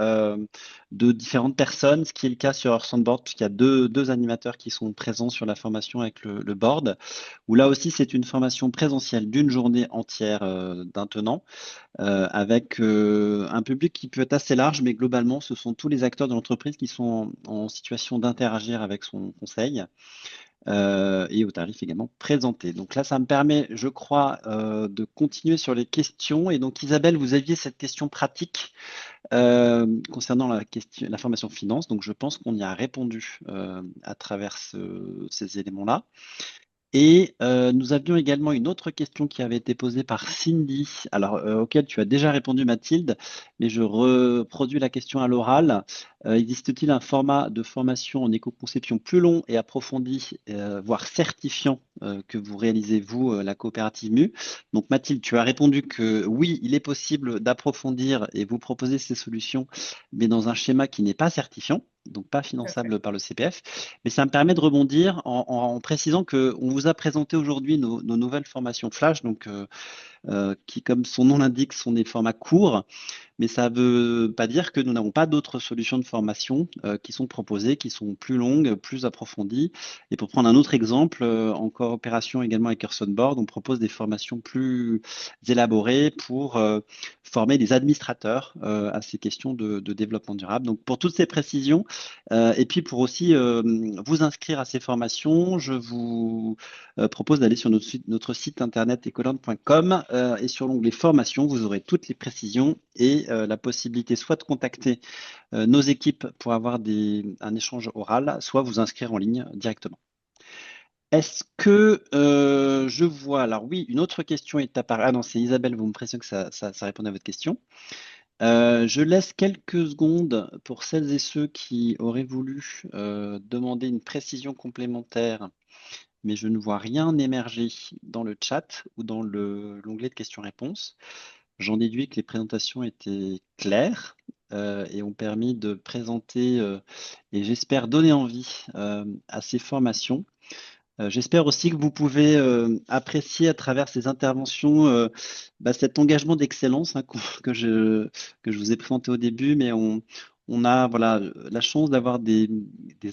de différentes personnes, ce qui est le cas sur Earth on Board, puisqu'il y a deux animateurs qui sont présents sur la formation avec le board, où là aussi c'est une formation présentielle d'une journée entière d'un tenant, avec un public qui peut être assez large, mais globalement ce sont tous les acteurs de l'entreprise qui sont en situation d'interagir avec son conseil et au tarif également présenté. Donc là, ça me permet, je crois, de continuer sur les questions. Et donc, Isabelle, vous aviez cette question pratique concernant la formation finance. Donc, je pense qu'on y a répondu à travers ces éléments-là. Et nous avions également une autre question qui avait été posée par Cindy, alors auquel tu as déjà répondu Mathilde, mais je reproduis la question à l'oral. Existe-t-il un format de formation en éco-conception plus long et approfondi, voire certifiant, que vous réalisez, vous, la coopérative MU? Donc Mathilde, tu as répondu que oui, il est possible d'approfondir et vous proposer ces solutions, mais dans un schéma qui n'est pas certifiant, donc pas finançable par le CPF. Mais ça me permet de rebondir en précisant qu'on vous a présenté aujourd'hui nos nouvelles formations Flash, donc qui, comme son nom l'indique, sont des formats courts, mais ça ne veut pas dire que nous n'avons pas d'autres solutions de formation qui sont proposées, qui sont plus longues, plus approfondies. Et pour prendre un autre exemple, en coopération également avec Earth on Board, on propose des formations plus élaborées pour former des administrateurs à ces questions de développement durable. Donc pour toutes ces précisions, et puis pour aussi vous inscrire à ces formations, je vous propose d'aller sur notre site internet ecoland.com et sur l'onglet formation, vous aurez toutes les précisions et la possibilité soit de contacter nos équipes pour avoir un échange oral, soit vous inscrire en ligne directement. Est-ce que je vois, alors oui, une autre question est apparue. Ah non, c'est Isabelle, vous me précisez que ça répond à votre question. Je laisse quelques secondes pour celles et ceux qui auraient voulu demander une précision complémentaire, mais je ne vois rien émerger dans le chat ou dans l'onglet de questions-réponses. J'en déduis que les présentations étaient claires et ont permis de présenter et j'espère donner envie à ces formations. J'espère aussi que vous pouvez apprécier à travers ces interventions cet engagement d'excellence que je vous ai présenté au début, mais on a voilà, la chance d'avoir des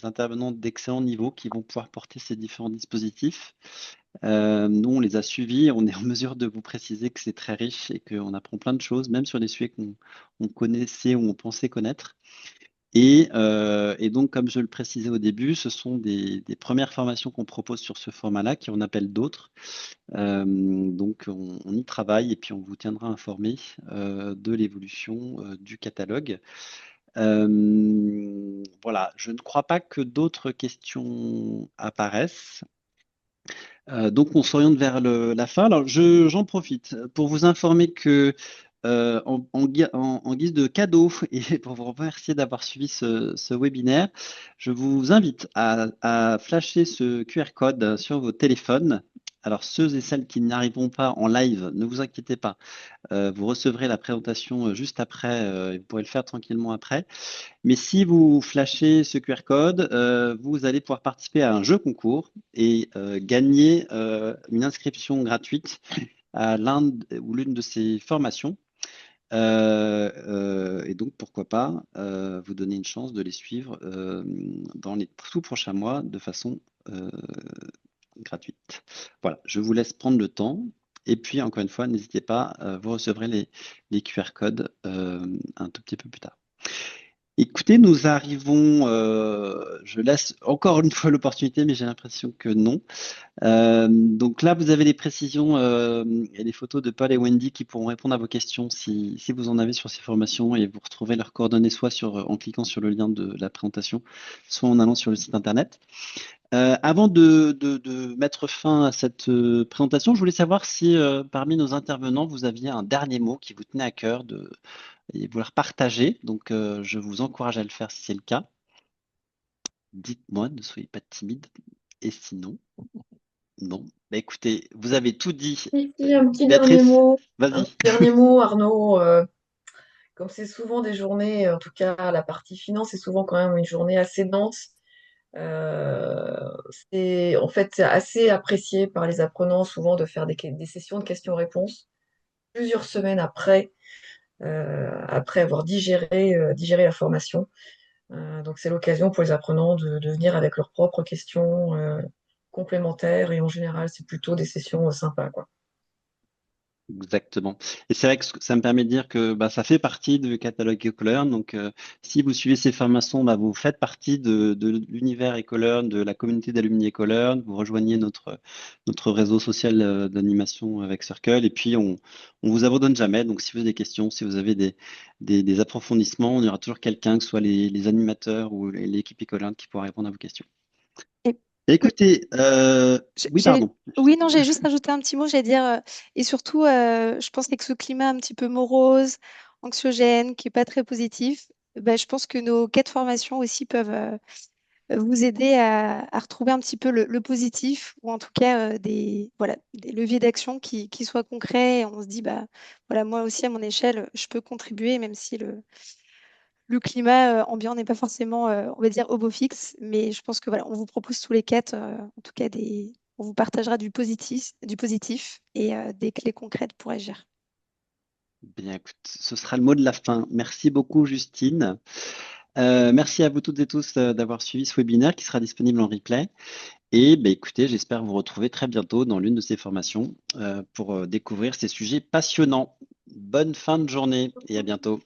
intervenants d'excellent niveau qui vont pouvoir porter ces différents dispositifs. Nous, on les a suivis, on est en mesure de vous préciser que c'est très riche et qu'on apprend plein de choses, même sur des sujets qu'on connaissait ou on pensait connaître. Et donc, comme je le précisais au début, ce sont des premières formations qu'on propose sur ce format-là, qui en appellent d'autres. Donc, on y travaille et puis on vous tiendra informé de l'évolution du catalogue. Voilà, je ne crois pas que d'autres questions apparaissent. Donc, on s'oriente vers la fin. Alors, j'en profite pour vous informer que en guise de cadeau et pour vous remercier d'avoir suivi ce webinaire, je vous invite à flasher ce QR code sur vos téléphones. Alors, ceux et celles qui n'y arriveront pas en live, ne vous inquiétez pas, vous recevrez la présentation juste après et vous pourrez le faire tranquillement après. Mais si vous flashez ce QR code, vous allez pouvoir participer à un jeu concours et gagner une inscription gratuite à l'un ou l'une de ces formations. Et donc, pourquoi pas vous donner une chance de les suivre dans les tout prochains mois de façon gratuite. Voilà, je vous laisse prendre le temps. Et puis, encore une fois, n'hésitez pas, vous recevrez les QR codes un tout petit peu plus tard. Écoutez, nous arrivons, je laisse encore une fois l'opportunité, mais j'ai l'impression que non. Donc là, vous avez les précisions et les photos de Paul et Wendy qui pourront répondre à vos questions si vous en avez sur ces formations et vous retrouvez leurs coordonnées soit en cliquant sur le lien de la présentation, soit en allant sur le site internet. Avant de mettre fin à cette présentation, je voulais savoir si parmi nos intervenants, vous aviez un dernier mot qui vous tenait à cœur et vouloir partager. Donc, je vous encourage à le faire si c'est le cas. Dites-moi, ne soyez pas timide. Et sinon, non. Bah, écoutez, vous avez tout dit. Si, un petit dernier Béatrice, mot. Un vas-y. petit dernier mot, Arnaud. Comme c'est souvent des journées, en tout cas la partie finance, c'est souvent quand même une journée assez dense. C'est en fait c'est assez apprécié par les apprenants souvent de faire des sessions de questions-réponses plusieurs semaines après avoir digéré la formation. Donc c'est l'occasion pour les apprenants de venir avec leurs propres questions complémentaires et en général c'est plutôt des sessions sympas, quoi. Exactement. Et c'est vrai que ça me permet de dire que bah, ça fait partie du catalogue Ecolearn. Donc, si vous suivez ces formations, bah, vous faites partie de l'univers Ecolearn, de la communauté d'alumni Ecolearn. Vous rejoignez notre réseau social d'animation avec Circle. Et puis, on vous abandonne jamais. Donc, si vous avez des questions, si vous avez des approfondissements, il y aura toujours quelqu'un, que ce soit les animateurs ou l'équipe Ecolearn, qui pourra répondre à vos questions. Et Écoutez, oui, pardon. oui, non, j'ai juste rajouté un petit mot, j'allais dire, et surtout, je pense qu'avec ce climat un petit peu morose, anxiogène, qui est pas très positif, bah, je pense que nos quêtes formation aussi peuvent vous aider à retrouver un petit peu le positif, ou en tout cas voilà, des leviers d'action qui soient concrets, et on se dit, bah, voilà, moi aussi, à mon échelle, je peux contribuer, même si le climat ambiant n'est pas forcément, on va dire, au beau fixe, mais je pense que voilà, on vous propose tous les quatre, en tout cas on vous partagera du positif et des clés concrètes pour agir. Bien, écoute, ce sera le mot de la fin. Merci beaucoup, Justine. Merci à vous toutes et tous d'avoir suivi ce webinaire qui sera disponible en replay. Et ben, écoutez, j'espère vous retrouver très bientôt dans l'une de ces formations pour découvrir ces sujets passionnants. Bonne fin de journée et à bientôt.